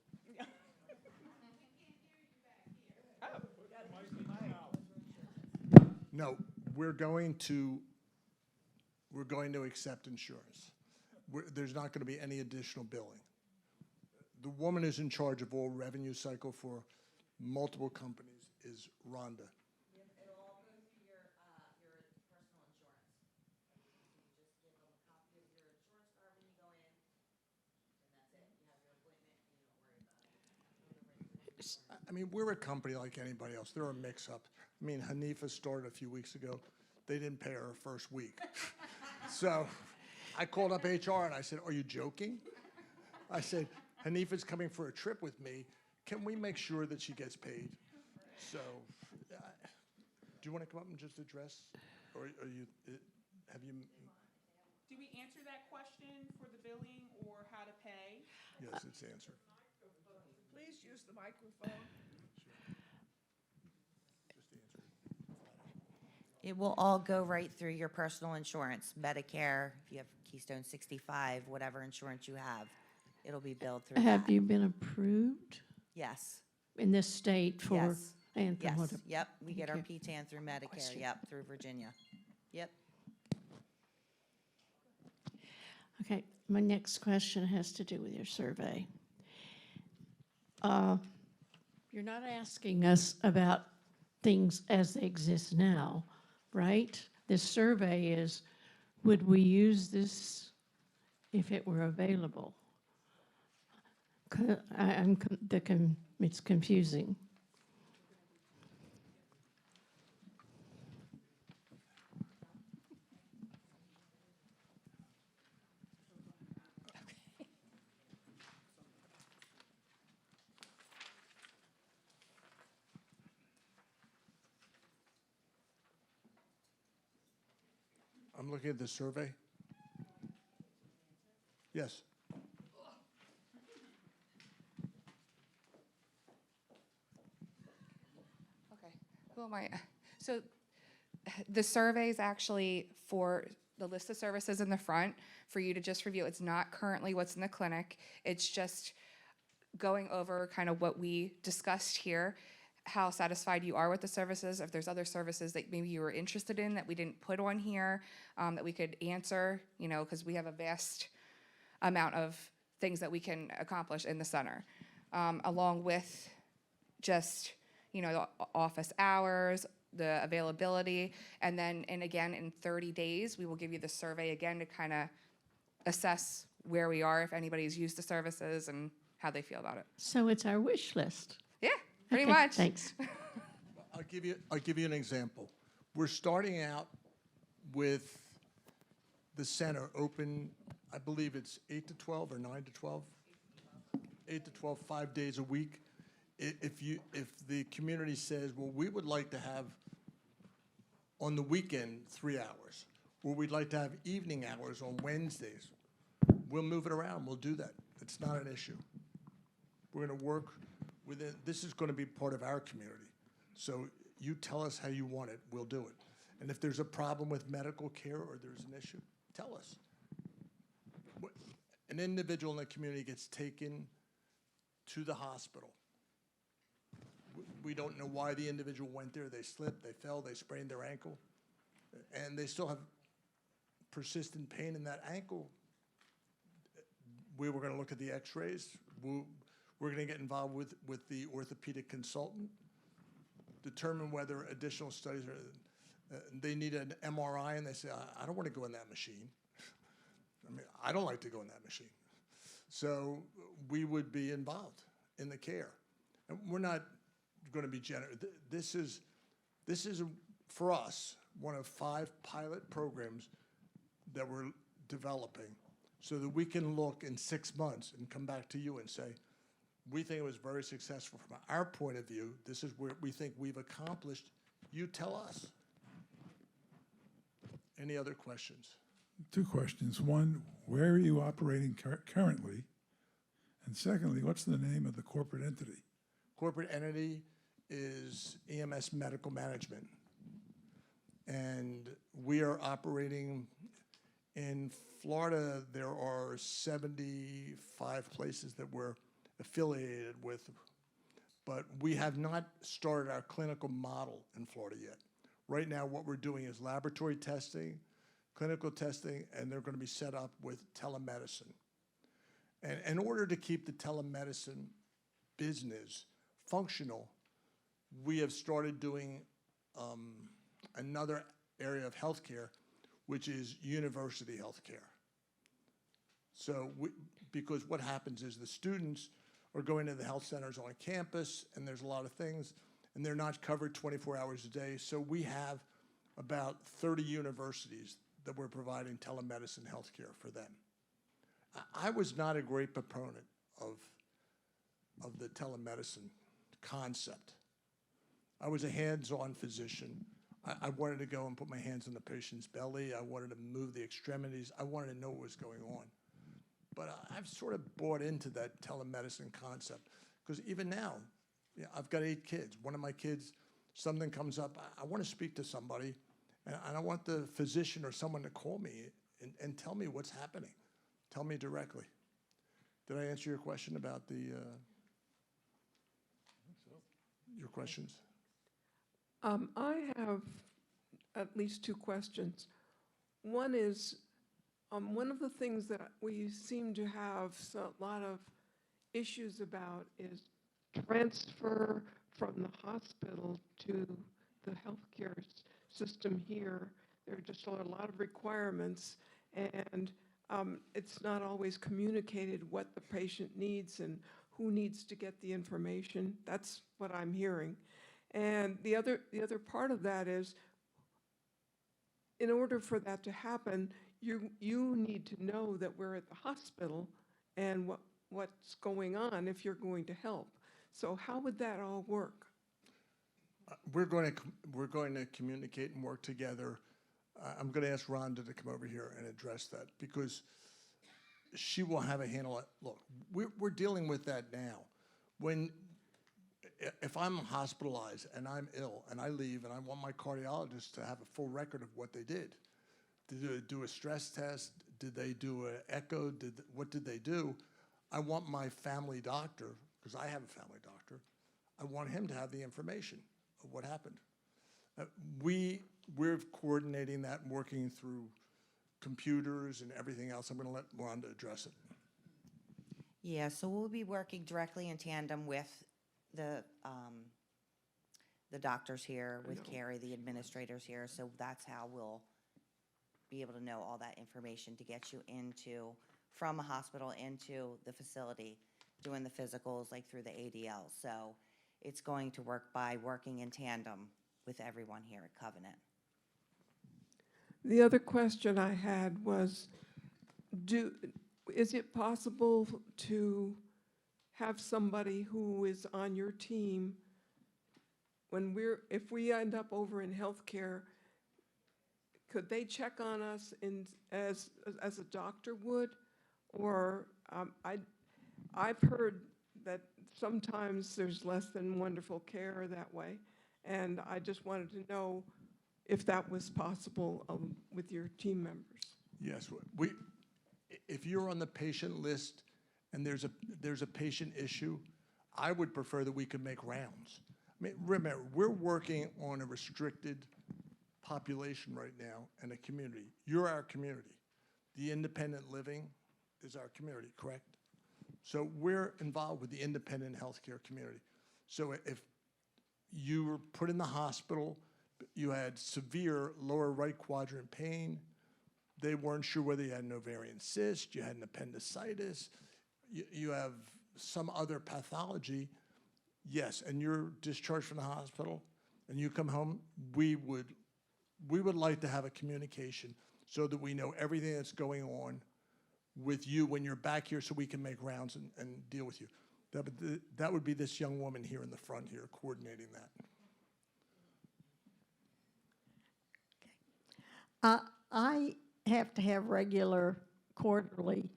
No, we're going to accept insurance. There's not going to be any additional billing. The woman is in charge of all revenue cycle for multiple companies is Rhonda. It'll all go through your personal insurance. You just give them a copy of your insurance card when you go in, and that's it. You have your appointment, and you don't worry about it. I mean, we're a company like anybody else. They're a mix-up. I mean, Hanifa started a few weeks ago. They didn't pay her first week. So I called up HR and I said, "Are you joking?" I said, "Hanifa's coming for a trip with me. Can we make sure that she gets paid?" So, do you want to come up and just address, or have you? Did we answer that question for the billing or how to pay? Yes, it's answered. Please use the microphone. Just answer it. It will all go right through your personal insurance, Medicare, if you have Keystone 65, whatever insurance you have, it'll be billed through Have that. you been approved Yes, in this state for yes, Anthem? yes, yep, we get our Okay. PTAN through Medicare, yep, through Virginia. Yep. Okay, my next question has to do with your survey. You're not asking us about things as they exist now, right? This survey is, would we use this if it were available? It's confusing. I'm looking at the survey. Yes. Okay, who am I? So the survey is actually for the list of services in the front for you to just review. It's not currently what's in the clinic. It's just going over kind of what we discussed here, how satisfied you are with the services, if there's other services that maybe you were interested in that we didn't put on here, that we could answer, you know, because we have a vast amount of things that we can accomplish in the center, along with just, you know, the office hours, the availability, and then, and again, in 30 days, we will give you the survey again to kind of assess where we are, if anybody's used the services and how they feel about it. So it's our wish list. Yeah, pretty Okay, much. Thanks. I'll give you an example. We're starting out with the center open, I believe it's 8 to 12 or 9 to 12? 8 to 12, 5 days a week. If the community says, well, we would like to have on the weekend 3 hours, or we'd like to have evening hours on Wednesdays, we'll move it around, we'll do that. It's not an issue. We're gonna work within, this is gonna be part of our community. So you tell us how you want it, we'll do it. And if there's a problem with medical care or there's an issue, tell us. An individual in the community gets taken to the hospital. We don't know why the individual went there. They slipped, they fell, they sprained their ankle, and they still have persistent pain in that ankle. We were gonna look at the x-rays. We're gonna get involved with the orthopedic consultant, determine whether additional studies are, they need an MRI, and they say, I don't wanna go in that machine. I mean, I don't like to go in that machine. So we would be involved in the care. And we're not gonna be generous. This is for us, one of 5 pilot programs that we're developing so that we can look in 6 months and come back to you and say, we think it was very successful from our point of view. This is where we think we've accomplished. You tell us. Any other questions? 2 questions. One, where are you operating currently? And secondly, what's the name of the corporate entity? Corporate entity is EMS Medical Management. And we are operating in Florida. There are 75 places that we're affiliated with, but we have not started our clinical model in Florida yet. Right now, what we're doing is laboratory testing, clinical testing, and they're going to be set up with telemedicine. And in order to keep the telemedicine business functional, we have started doing another area of healthcare, which is university healthcare. So because what happens is the students are going to the health centers on campus, and there's a lot of things, and they're not covered 24 hours a day. So we have about 30 universities that we're providing telemedicine healthcare for them. I was not a great proponent of the telemedicine concept. I was a hands-on physician. I wanted to go and put my hands on the patient's belly. I wanted to move the extremities. I wanted to know what was going on. But I've sort of bought into that telemedicine concept because even now, I've got 8 kids. One of my kids, something comes up, I want to speak to somebody, And I want the physician or someone to call me and tell me what's happening. Tell me directly. Did I answer your question about your questions? I have at least two questions. One is, one of the things that we seem to have a lot of issues about is transfer from the hospital to the healthcare system here. There are just a lot of requirements, and it's not always communicated what the patient needs and who needs to get the information. That's what I'm hearing. And the other part of that is, in order for that to happen, you need to know that we're at the hospital and what's going on if you're going to help. So how would that all work? We're going to communicate and work together. I'm going to ask Rhonda to come over here and address that, because she will have a handle. Look, we're dealing with that now. If I'm hospitalized and I'm ill and I leave and I want my cardiologist to have a full record of what they did. Did they do a stress test? Did they do an echo? What did they do? I want my family doctor, because I have a family doctor, I want him to have the information of what happened. We're coordinating that and working through computers and everything else. I'm going to let Rhonda address it. Yeah, so we'll be working directly in tandem with the doctors here, with Carrie, the administrators here. So that's how we'll be able to know all that information to get you from a hospital into the facility, doing the physicals like through the ADL. So it's going to work by working in tandem with everyone here at Covenant. The other question I had was, is it possible to have somebody who is on your team if we end up over in healthcare, could they check on us as a doctor would? Or I've heard that sometimes there's less than wonderful care that way, and I just wanted to know if that was possible with your team members. Yes, if you're on the patient list and there's a patient issue, I would prefer that we could make rounds. I mean, remember, we're working on a restricted population right now and a community. You're our community. The independent living is our community, correct? So we're involved with the independent healthcare community. So if you were put in the hospital, you had severe lower right quadrant pain, they weren't sure whether you had an ovarian cyst, you had an appendicitis, you have some other pathology, yes, and you're discharged from the hospital and you come home, we would like to have a communication so that we know everything that's going on with you when you're back here, so we can make rounds and deal with you. That would be this young woman here in the front here coordinating that. I have to have regular quarterly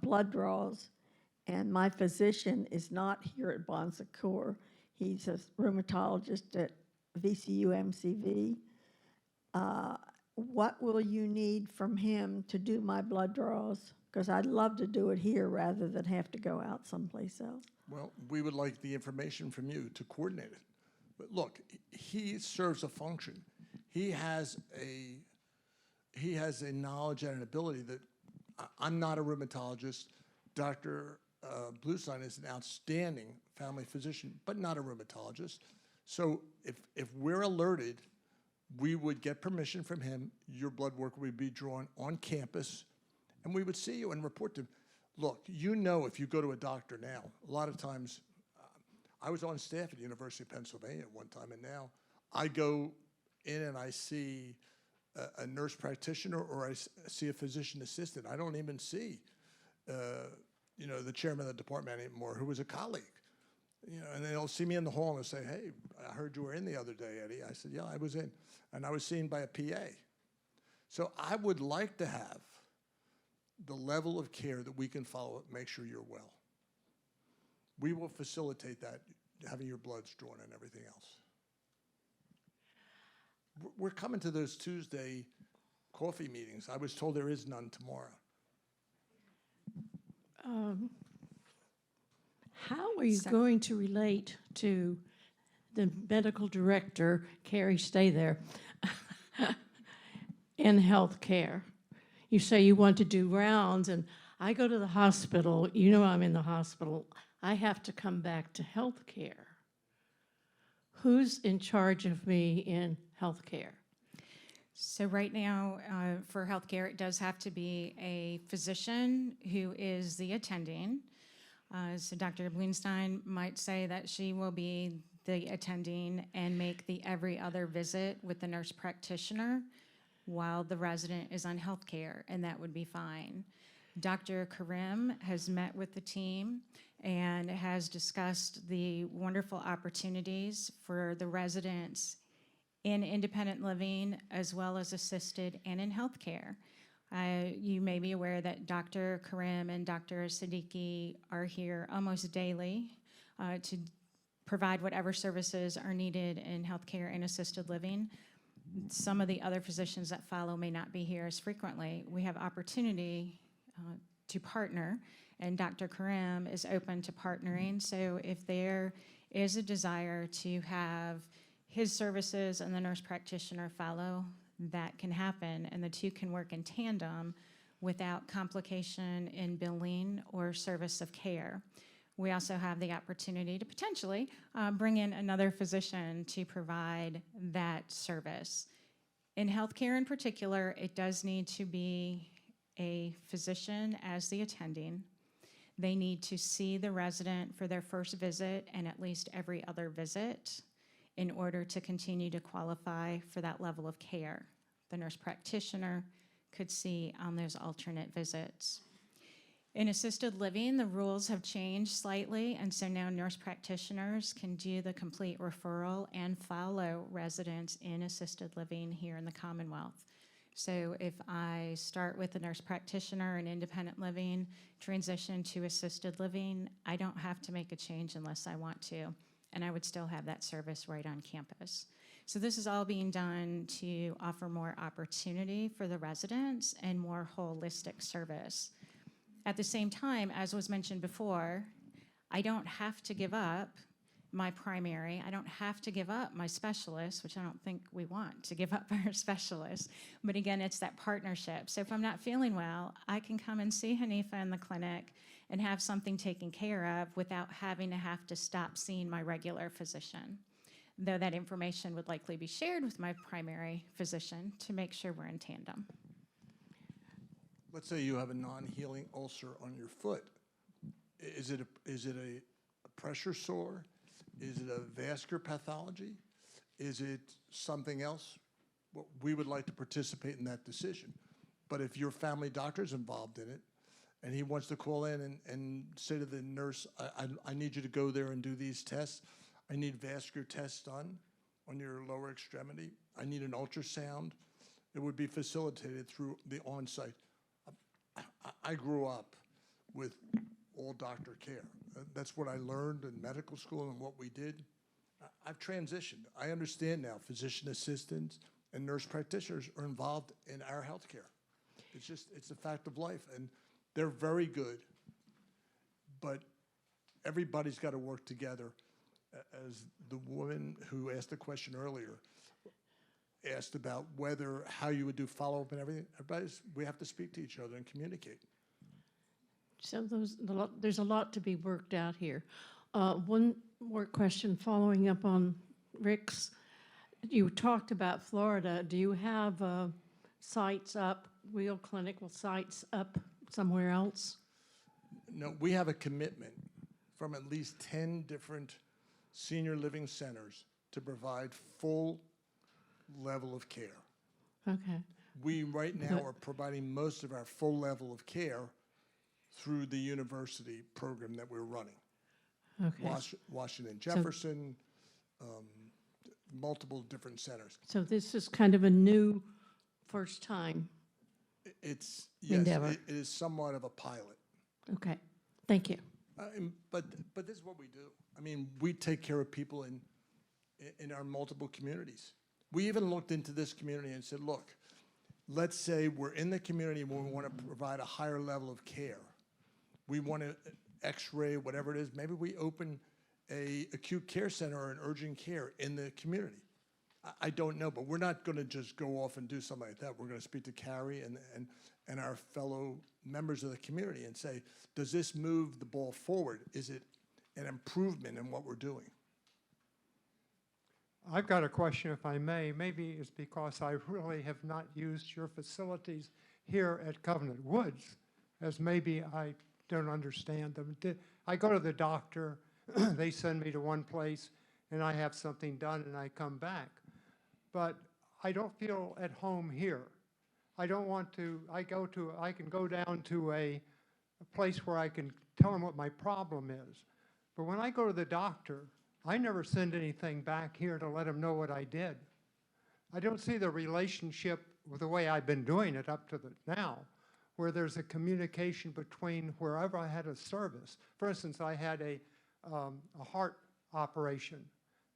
blood draws, and my physician is not here at Bon Secours. He's a rheumatologist at VCU MCV. What will you need from him to do my blood draws? Because I'd love to do it here rather than have to go out someplace else. Well, we would like the information from you to coordinate it. But look, he serves a function. He has a knowledge and an ability that I'm not a rheumatologist. Dr. Bluestein is an outstanding family physician, but not a rheumatologist. So if we're alerted, we would get permission from him. Your blood work would be drawn on campus, and we would see you and report to him. Look, you know, if you go to a doctor now, a lot of times, I was on staff at the University of Pennsylvania at one time, and now I go in and I see a nurse practitioner or I see a physician assistant. I don't even see, the chairman of the department anymore, who was a colleague. And they'll see me in the hall and they'll say, "Hey, I heard you were in the other day, Eddie." I said, "Yeah, I was in." And I was seen by a PA. So I would like to have the level of care that we can follow up, make sure you're well. We will facilitate that, having your bloods drawn and everything else. we're coming to those Tuesday coffee meetings. I was told there is none tomorrow. How are you going to relate to the medical director, Carrie, stay there, in healthcare? You say you want to do rounds, and I go to the hospital, you know I'm in the hospital, I have to come back to healthcare. Who's in charge of me in healthcare? So right now, for healthcare, it does have to be a physician who is the attending. So Dr. Bloomstein might say that she will be the attending and make the every other visit with the nurse practitioner while the resident is on healthcare, and that would be fine. Dr. Karim has met with the team and has discussed the wonderful opportunities for the residents in independent living as well as assisted and in healthcare. You may be aware that Dr. Karim and Dr. Siddiqui are here almost daily to provide whatever services are needed in healthcare and assisted living. Some of the other physicians that follow may not be here as frequently. We have opportunity to partner, and Dr. Karim is open to partnering. So if there is a desire to have his services and the nurse practitioner follow, that can happen, and the two can work in tandem without complication in billing or service of care. We also have the opportunity to potentially bring in another physician to provide that service. In healthcare in particular, it does need to be a physician as the attending. They need to see the resident for their first visit and at least every other visit in order to continue to qualify for that level of care. The nurse practitioner could see on those alternate visits. In assisted living, the rules have changed slightly, and so now nurse practitioners can do the complete referral and follow residents in assisted living here in the Commonwealth. So if I start with a nurse practitioner in independent living, transition to assisted living, I don't have to make a change unless I want to, and I would still have that service right on campus. So this is all being done to offer more opportunity for the residents and more holistic service. At the same time, as was mentioned before, I don't have to give up my primary. I don't have to give up my specialist, which I don't think we want to give up our specialist. But again, it's that partnership. So if I'm not feeling well, I can come and see Hanifa in the clinic and have something taken care of without having to have to stop seeing my regular physician. Though that information would likely be shared with my primary physician to make sure we're in tandem. Let's say you have a non-healing ulcer on your foot. Is it a pressure sore? Is it a vascular pathology? Is it something else? Well, we would like to participate in that decision. But if your family doctor is involved in it, and he wants to call in and say to the nurse, I need you to go there and do these tests. I need vascular tests done on your lower extremity. I need an ultrasound. It would be facilitated through the on-site. I grew up with all doctor care. That's what I learned in medical school and what we did. I've transitioned. I understand now physician assistants and nurse practitioners are involved in our healthcare. It's a fact of life, and they're very good, but everybody's got to work together. As the woman who asked the question earlier asked about how you would do follow-up and everything, we have to speak to each other and communicate. So there's a lot to be worked out here. One more question following up on Rick's. You talked about Florida. Do you have sites up, real clinical sites up somewhere else? No, we have a commitment from at least 10 different senior living centers to provide full level of care. Okay. We right now are providing most of our full level of care through the university program that we're running. Okay. Washington Jefferson, multiple different centers. So this is kind of a new first time. Yes, endeavor. it is somewhat of a pilot. Okay, thank you. But this is what we do. I mean, we take care of people in our multiple communities. We even looked into this community and said, look, let's say we're in the community where we want to provide a higher level of care. We want to x-ray, whatever it is. Maybe we open a acute care center or an urgent care in the community. I don't know, but we're not going to just go off and do something like that. We're going to speak to Carrie and our fellow members of the community and say, does this move the ball forward? Is it an improvement in what we're doing? I've got a question, if I may. Maybe it's because I really have not used your facilities here at Covenant Woods, as maybe I don't understand them. I go to the doctor, they send me to one place, and I have something done, and I come back. But I don't feel at home here. I don't want to, I can go down to a place where I can tell them what my problem is. But when I go to the doctor, I never send anything back here to let them know what I did. I don't see the relationship with the way I've been doing it up to now, where there's a communication between wherever I had a service. For instance, I had a heart operation.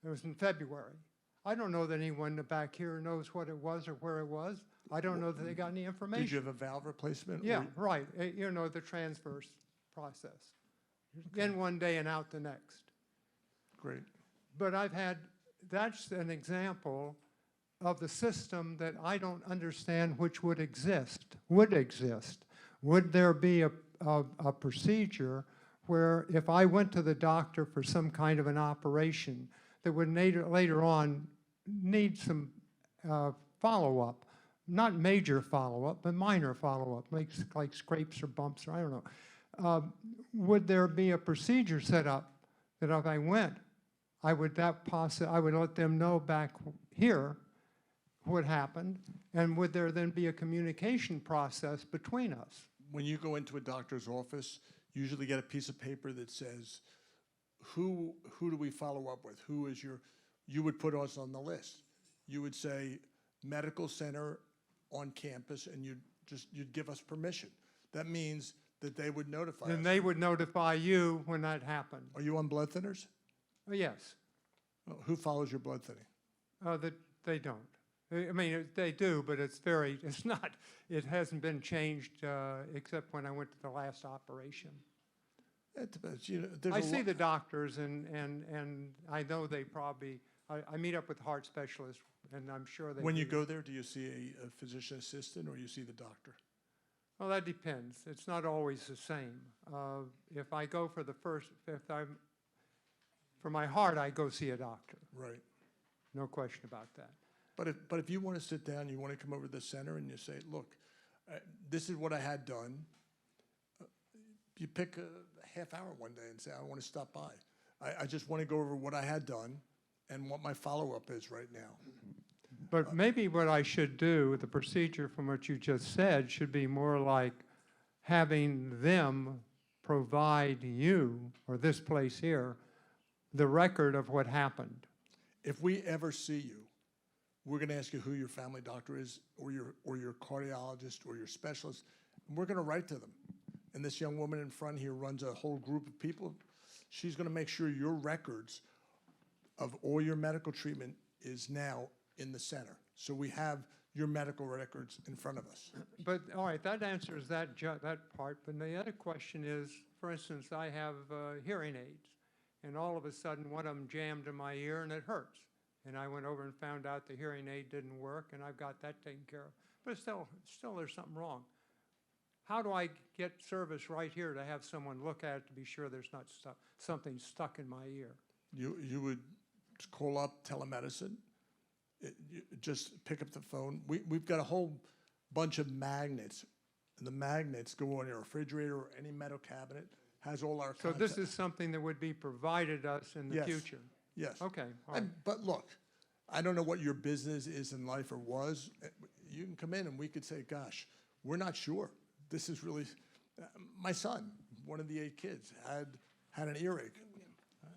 It was in February. I don't know that anyone back here knows what it was or where it was. I don't know that they got any information. Did you have a valve replacement? Yeah, right. You know, the transverse process. In one day and out the next. Great. But that's an example of the system that I don't understand which would exist. Would there be a procedure where if I went to the doctor for some kind of an operation that would later on need some follow-up, not major follow-up, but minor follow-up, like scrapes or bumps, or I don't know. Would there be a procedure set up that if I went, I would let them know back here what happened, and would there then be a communication process between us? When you go into a doctor's office, you usually get a piece of paper that says, who do we follow up with? Who is you would put us on the list. You would say medical center on campus, and you'd give us permission. That means that they would notify us. And they would notify you when that happened. Are you on blood thinners? Yes. Oh, who follows your blood thinning? They don't. I mean, they do, but it hasn't been changed except when I went to the last operation. It depends. You know, I see the doctors, and I know they probably, I meet up with heart specialists, and I'm sure they When you do. go there, do you see a physician assistant or you see the doctor? Well, that depends. It's not always the same. If I go for for my heart, I go see a doctor. Right. No question about that. But if you want to sit down, you want to come over to the center and you say, look, this is what I had done. You pick a half hour one day and say, I want to stop by. I just want to go over what I had done and what my follow-up is right now. But maybe what I should do, the procedure from what you just said, should be more like having them provide you, or this place here, the record of what happened. If we ever see you, we're going to ask you who your family doctor is, or your cardiologist, or your specialist, and we're going to write to them. And this young woman in front here runs a whole group of people. She's going to make sure your records of all your medical treatment is now in the center. So we have your medical records in front of us. But, all right, that answers that part. But the other question is, for instance, I have hearing aids, and all of a sudden one of them jammed in my ear and it hurts. And I went over and found out the hearing aid didn't work, and I've got that taken care of. But still there's something wrong. How do I get service right here to have someone look at it to be sure there's not something stuck in my ear? You would call up telemedicine. You just pick up the phone. We've got a whole bunch of magnets, and the magnets go on your refrigerator or any metal cabinet, has all our So contact. this is something that would be provided us in the Yes. future? Yes. Okay, all right. But look, I don't know what your business is in life or was. You can come in and we could say, gosh, we're not sure. This is really, my son, one of the 8 kids, had an earache.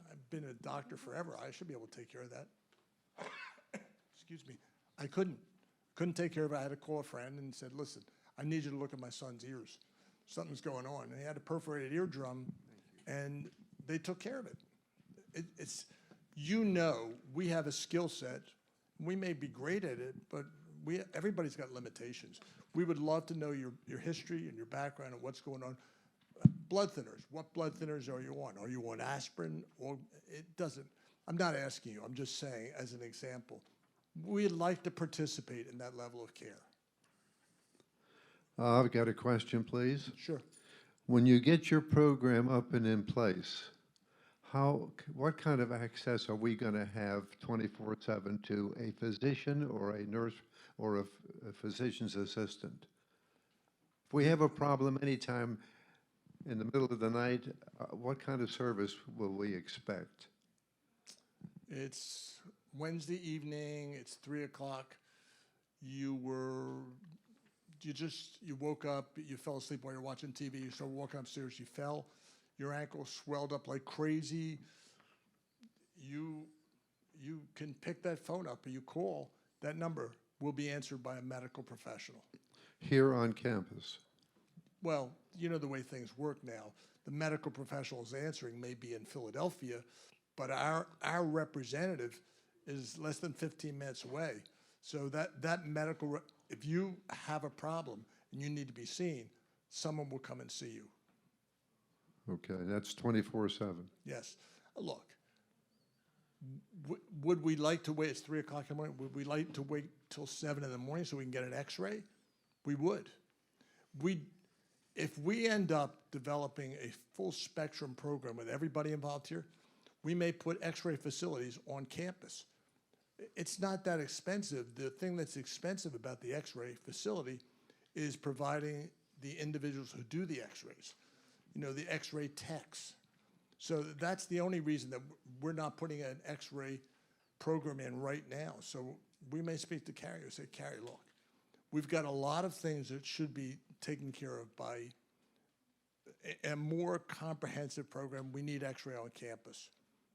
I've been a doctor forever. I should be able to take care of that. Excuse me. I couldn't take care of it. I had to call a friend and said, listen, I need you to look at my son's ears. Something's going on. And he had a perforated eardrum, and they took care of it. It's, you know, we have a skill set We may be great at it, but everybody's got limitations. We would love to know your history and your background and what's going on. Blood thinners, what blood thinners are you on? Are you on aspirin? Or it doesn't, I'm not asking you, I'm just saying as an example. We'd like to participate in that level of care. I've got a question, please. Sure. When you get your program up and in place, what kind of access are we going to have 24/7 to a physician or a nurse or a physician's assistant? If we have a problem anytime in the middle of the night, what kind of service will we expect? It's Wednesday evening, it's 3 o'clock. You woke up, you fell asleep while you're watching TV, you started walking upstairs, you fell, your ankle swelled up like crazy. You can pick that phone up or you call, that number will be answered by a medical professional. Here on campus? Well, you know the way things work now. The medical professionals answering may be in Philadelphia, but our representative is less than 15 minutes away. So that medical, if you have a problem and you need to be seen, someone will come and see you. Okay, that's 24/7. Yes. Look, would we like to wait? It's 3 o'clock in the morning. Would we like to wait till 7 in the morning so we can get an x-ray? We would. If we end up developing a full spectrum program with everybody involved here, we may put x-ray facilities on campus. It's not that expensive. The thing that's expensive about the x-ray facility is providing the individuals who do the x-rays, the x-ray techs. So that's the only reason that we're not putting an x-ray program in right now. So we may speak to Carrie and say, Carrie, look, we've got a lot of things that should be taken care of by a more comprehensive program. We need x-ray on campus.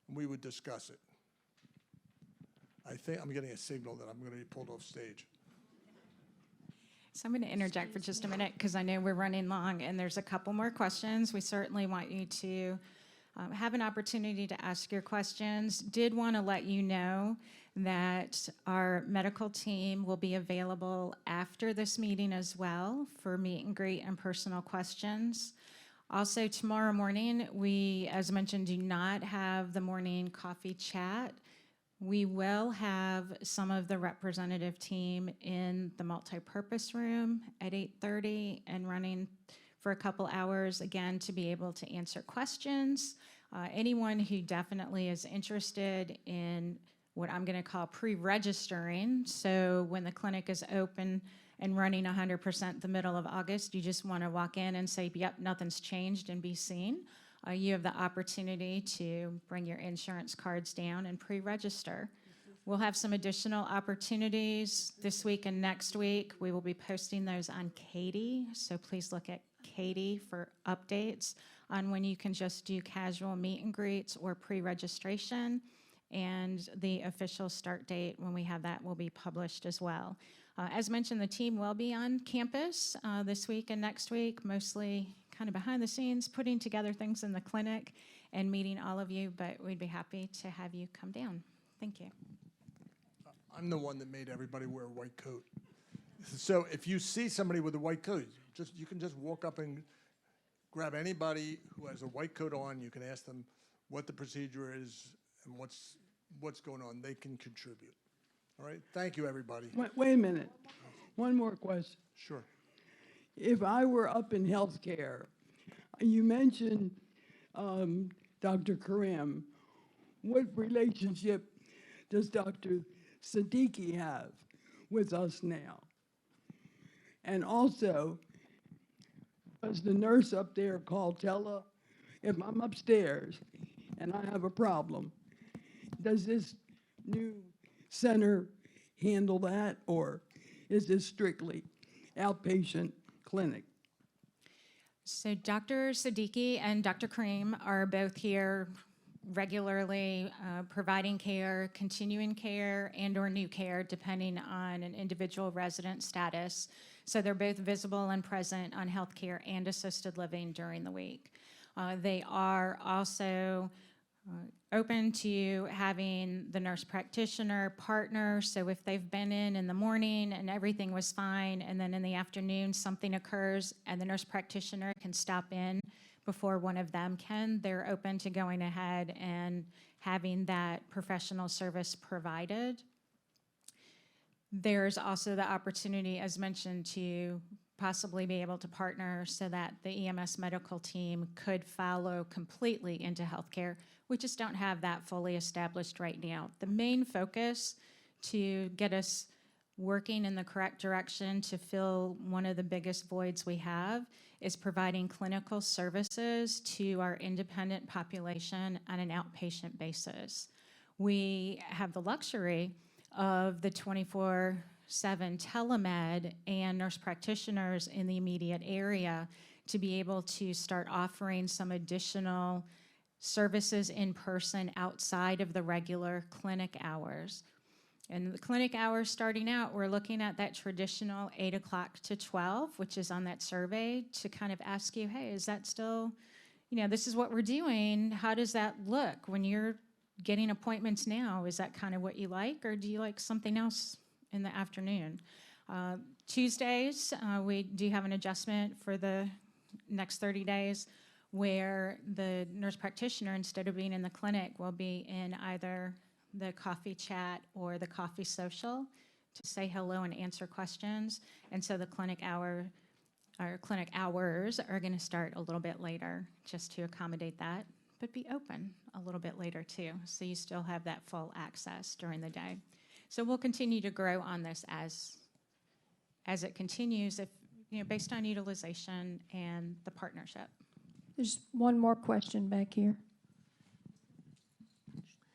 And we would discuss it. I think I'm getting a signal that I'm going to be pulled off stage. So I'm going to interject for just a minute because I know we're running long and there's a couple more questions. We certainly want you to have an opportunity to ask your questions. Did want to let you know that our medical team will be available after this meeting as well for meet and greet and personal questions. Also, tomorrow morning, we, as mentioned, do not have the morning coffee chat. We will have some of the representative team in the multipurpose room at 8:30 and running for a couple hours, again, to be able to answer questions. Anyone who definitely is interested in what I'm going to call pre-registering, so when the clinic is open and running 100% the middle of August, you just want to walk in and say, yep, nothing's changed and be seen. You have the opportunity to bring your insurance cards down and pre-register. We'll have some additional opportunities this week and next week. We will be posting those on Katie, so please look at Katie for updates on when you can just do casual meet and greets or pre-registration, and the official start date when we have that will be published as well. As mentioned, the team will be on campus this week and next week, mostly kind of behind the scenes, putting together things in the clinic and meeting all of you, but we'd be happy to have you come down. Thank you. I'm the one that made everybody wear a white coat. So if you see somebody with a white coat, you can just walk up and grab anybody who has a white coat on. You can ask them what the procedure is and what's going on. They can contribute. All right? Thank you, everybody. Wait a minute. One more question. Sure. If I were up in healthcare, you mentioned Dr. Karim. What relationship does Dr. Siddiqui have with us now? And also, does the nurse up there call Tella? If I'm upstairs and I have a problem, does this new center handle that, or is this strictly outpatient clinic? So Dr. Siddiqui and Dr. Karim are both here regularly providing care, continuing care, and or new care, depending on an individual resident status. So they're both visible and present on healthcare and assisted living during the week. They are also open to having the nurse practitioner partner. So if they've been in the morning and everything was fine, and then in the afternoon something occurs and the nurse practitioner can stop in before one of them can, they're open to going ahead and having that professional service provided. There's also the opportunity, as mentioned, to possibly be able to partner so that the EMS medical team could follow completely into healthcare. We just don't have that fully established right now. The main focus to get us working in the correct direction to fill one of the biggest voids we have is providing clinical services to our independent population on an outpatient basis. We have the luxury of the 24/7 telemed and nurse practitioners in the immediate area to be able to start offering some additional services in person outside of the regular clinic hours. And the clinic hours starting out, we're looking at that traditional 8 o'clock to 12, which is on that survey, to kind of ask you, hey, is that still, this is what we're doing. How does that look when you're getting appointments now? Is that kind of what you like, or do you like something else in the afternoon? Tuesdays, we do have an adjustment for the next 30 days where the nurse practitioner, instead of being in the clinic, will be in either the coffee chat or the coffee social to say hello and answer questions. And so the clinic hours are going to start a little bit later just to accommodate that, but be open a little bit later too, so you still have that full access during the day. So we'll continue to grow on this as it continues, based on utilization and the partnership. There's one more question back here.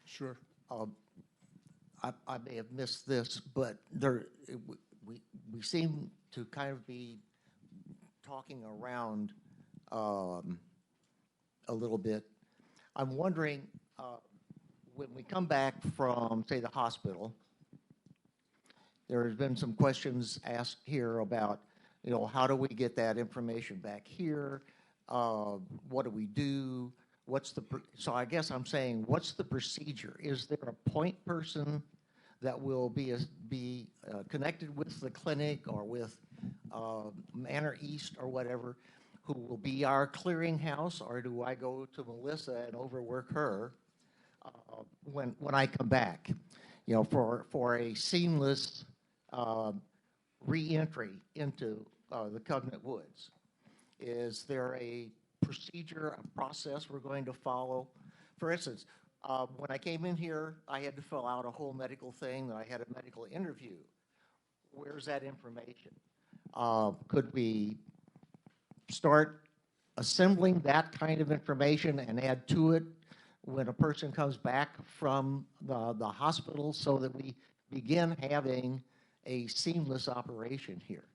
Sure. I may have missed this, but we seem to kind of be talking around a little bit. I'm wondering, when we come back from, say, the hospital, there has been some questions asked here about, how do we get that information back here? What do we do? So I guess I'm saying, what's the procedure? Is there a point person that will be connected with the clinic or with Manor East or whatever, who will be our clearinghouse, or do I go to Melissa and overwork her when I come back? For a seamless re-entry into the Covenant Woods. Is there a procedure, a process we're going to follow? For instance, when I came in here, I had to fill out a whole medical thing. I had a medical interview. Where's that information? Could we start assembling that kind of information and add to it when a person comes back from the hospital, so that we begin having a seamless operation here?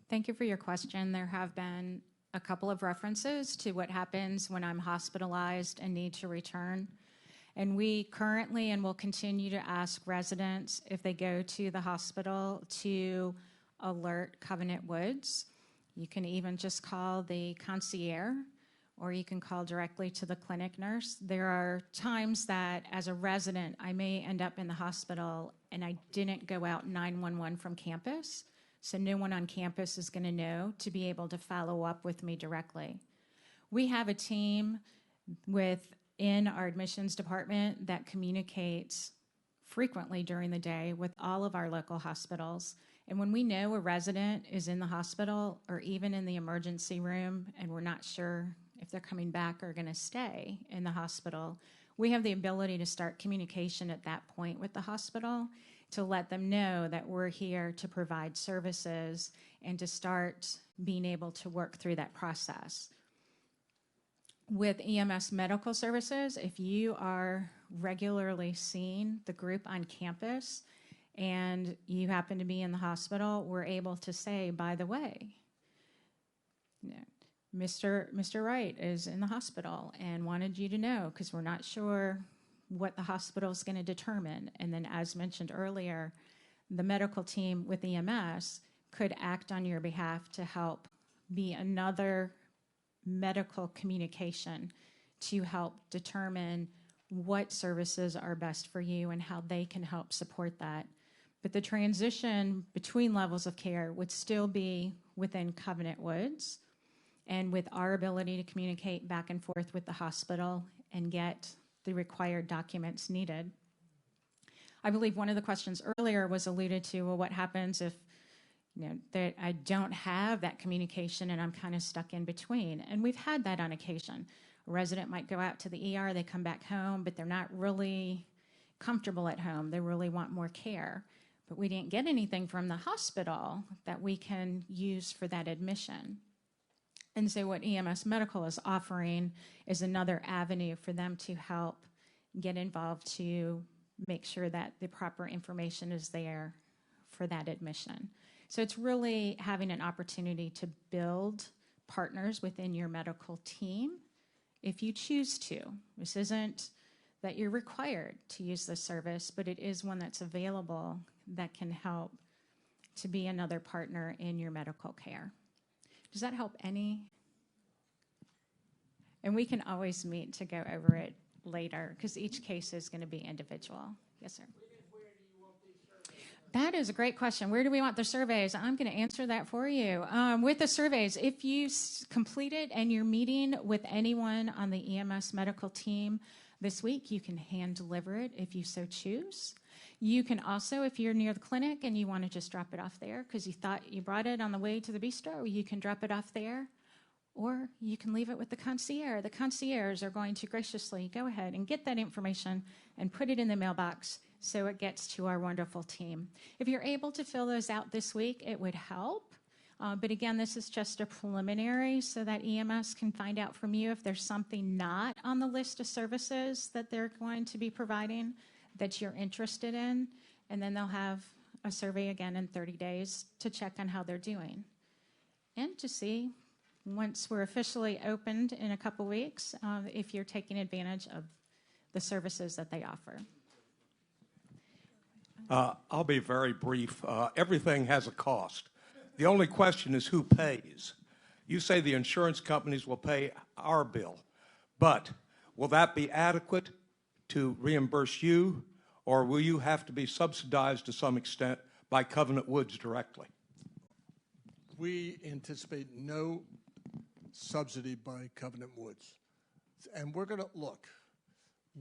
Thank you for your question. There have been a couple of references to what happens when I'm hospitalized and need to return. And we currently and will continue to ask residents, if they go to the hospital, to alert Covenant Woods. You can even just call the concierge, or you can call directly to the clinic nurse. There are times that, as a resident, I may end up in the hospital and I didn't go out 911 from campus. So no one on campus is going to know to be able to follow up with me directly. We have a team within our admissions department that communicates frequently during the day with all of our local hospitals. And when we know a resident is in the hospital or even in the emergency room and we're not sure if they're coming back or going to stay in the hospital, we have the ability to start communication at that point with the hospital to let them know that we're here to provide services and to start being able to work through that process. With EMS medical services, if you are regularly seeing the group on campus and you happen to be in the hospital, we're able to say, by the way, Mr. Wright is in the hospital and wanted you to know, because we're not sure what the hospital is going to determine. And then, as mentioned earlier, the medical team with EMS could act on your behalf to help be another medical communication to help determine what services are best for you and how they can help support that. But the transition between levels of care would still be within Covenant Woods, and with our ability to communicate back and forth with the hospital and get the required documents needed. I believe one of the questions earlier was alluded to, well, what happens if that I don't have that communication and I'm kind of stuck in between? And we've had that on occasion. A resident might go out to the ER, they come back home, but they're not really comfortable at home. They really want more care. But we didn't get anything from the hospital that we can use for that admission. And so what EMS Medical is offering is another avenue for them to help get involved to make sure that the proper information is there for that admission. So it's really having an opportunity to build partners within your medical team if you choose to. This isn't that you're required to use this service, but it is one that's available that can help to be another partner in your medical care. Does that help any? And we can always meet to go over it later because each case is going to be individual. Yes, sir. That is a great question. Where do we want the surveys? I'm going to answer that for you. With the surveys, if you complete it and you're meeting with anyone on the EMS medical team this week, you can hand deliver it if you so choose. You can also, if you're near the clinic and you want to just drop it off there because you thought you brought it on the way to the bistro, you can drop it off there. Or you can leave it with the concierge. The concierge are going to graciously go ahead and get that information and put it in the mailbox so it gets to our wonderful team. If you're able to fill those out this week, it would help. But again, this is just a preliminary so that EMS can find out from you if there's something not on the list of services that they're going to be providing that you're interested in. And then they'll have a survey again in 30 days to check on how they're doing. And to see, once we're officially opened in a couple weeks, if you're taking advantage of the services that they offer. I'll be very brief. Everything has a cost. The only question is who pays. You say the insurance companies will pay our bill, but will that be adequate to reimburse you, or will you have to be subsidized to some extent by Covenant Woods directly? We anticipate no subsidy by Covenant Woods. And we're going to, look,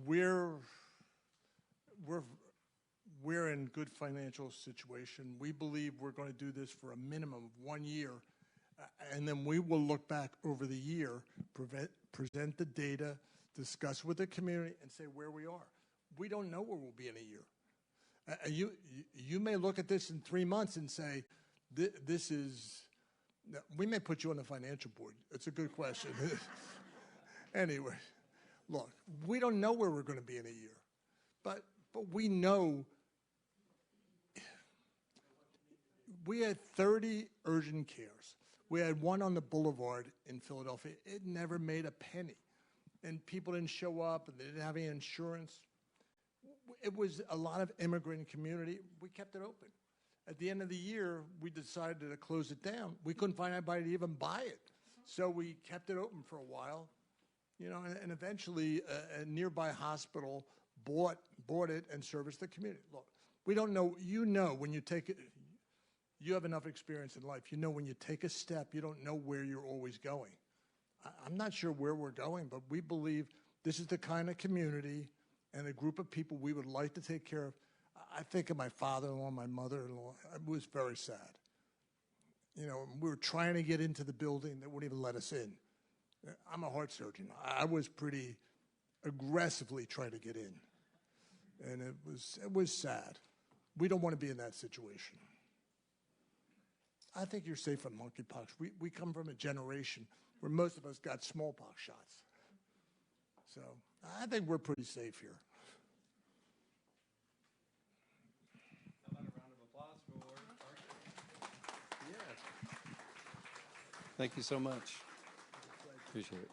we're in good financial situation. We believe we're going to do this for a minimum of 1 year, and then we will look back over the year, present the data, discuss with the community, and say where we are. We don't know where we'll be in a year. You may look at this in 3 months and say, this is, we may put you on the financial board. It's a good question. Anyway, look, we don't know where we're going to be in a year, but we know we had 30 urgent cares. We had one on the boulevard in Philadelphia. It never made a penny, and people didn't show up, and they didn't have any insurance. It was a lot of immigrant community. We kept it open. At the end of the year, we decided to close it down. We couldn't find anybody to even buy it. So we kept it open for a while, you know, and eventually a nearby hospital bought it and serviced the community. Look, we don't know, you know, when you take it, you have enough experience in life. You know when you take a step, you don't know where you're always going. I'm not sure where we're going, but we believe this is the kind of community and a group of people we would like to take care of. I think of my father-in-law, my mother-in-law. It was very sad. You know, we were trying to get into the building. They wouldn't even let us in. I'm a heart surgeon. I was pretty aggressively trying to get in. And it was sad. We don't want to be in that situation. I think you're safe from monkeypox. We come from a generation where most of us got smallpox shots. So I think we're pretty safe here. How about a round of applause for Yes. Thank you so much. Appreciate it.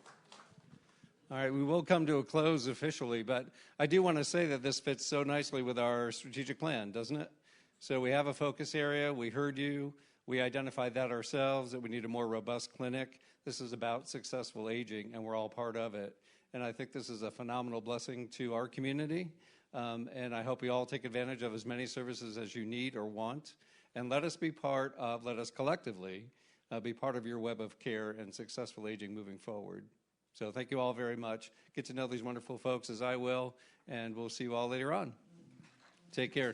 All right, we will come to a close officially, but I do want to say that this fits so nicely with our strategic plan, doesn't it? So we have a focus area. We heard you. We identified that ourselves, that we need a more robust clinic. This is about successful aging, and we're all part of it. And I think this is a phenomenal blessing to our community. And I hope we all take advantage of as many services as you need or want. And let us collectively be part of your web of care and successful aging moving forward. So thank you all very much. Get to know these wonderful folks as I will, and we'll see you all later on. Take care.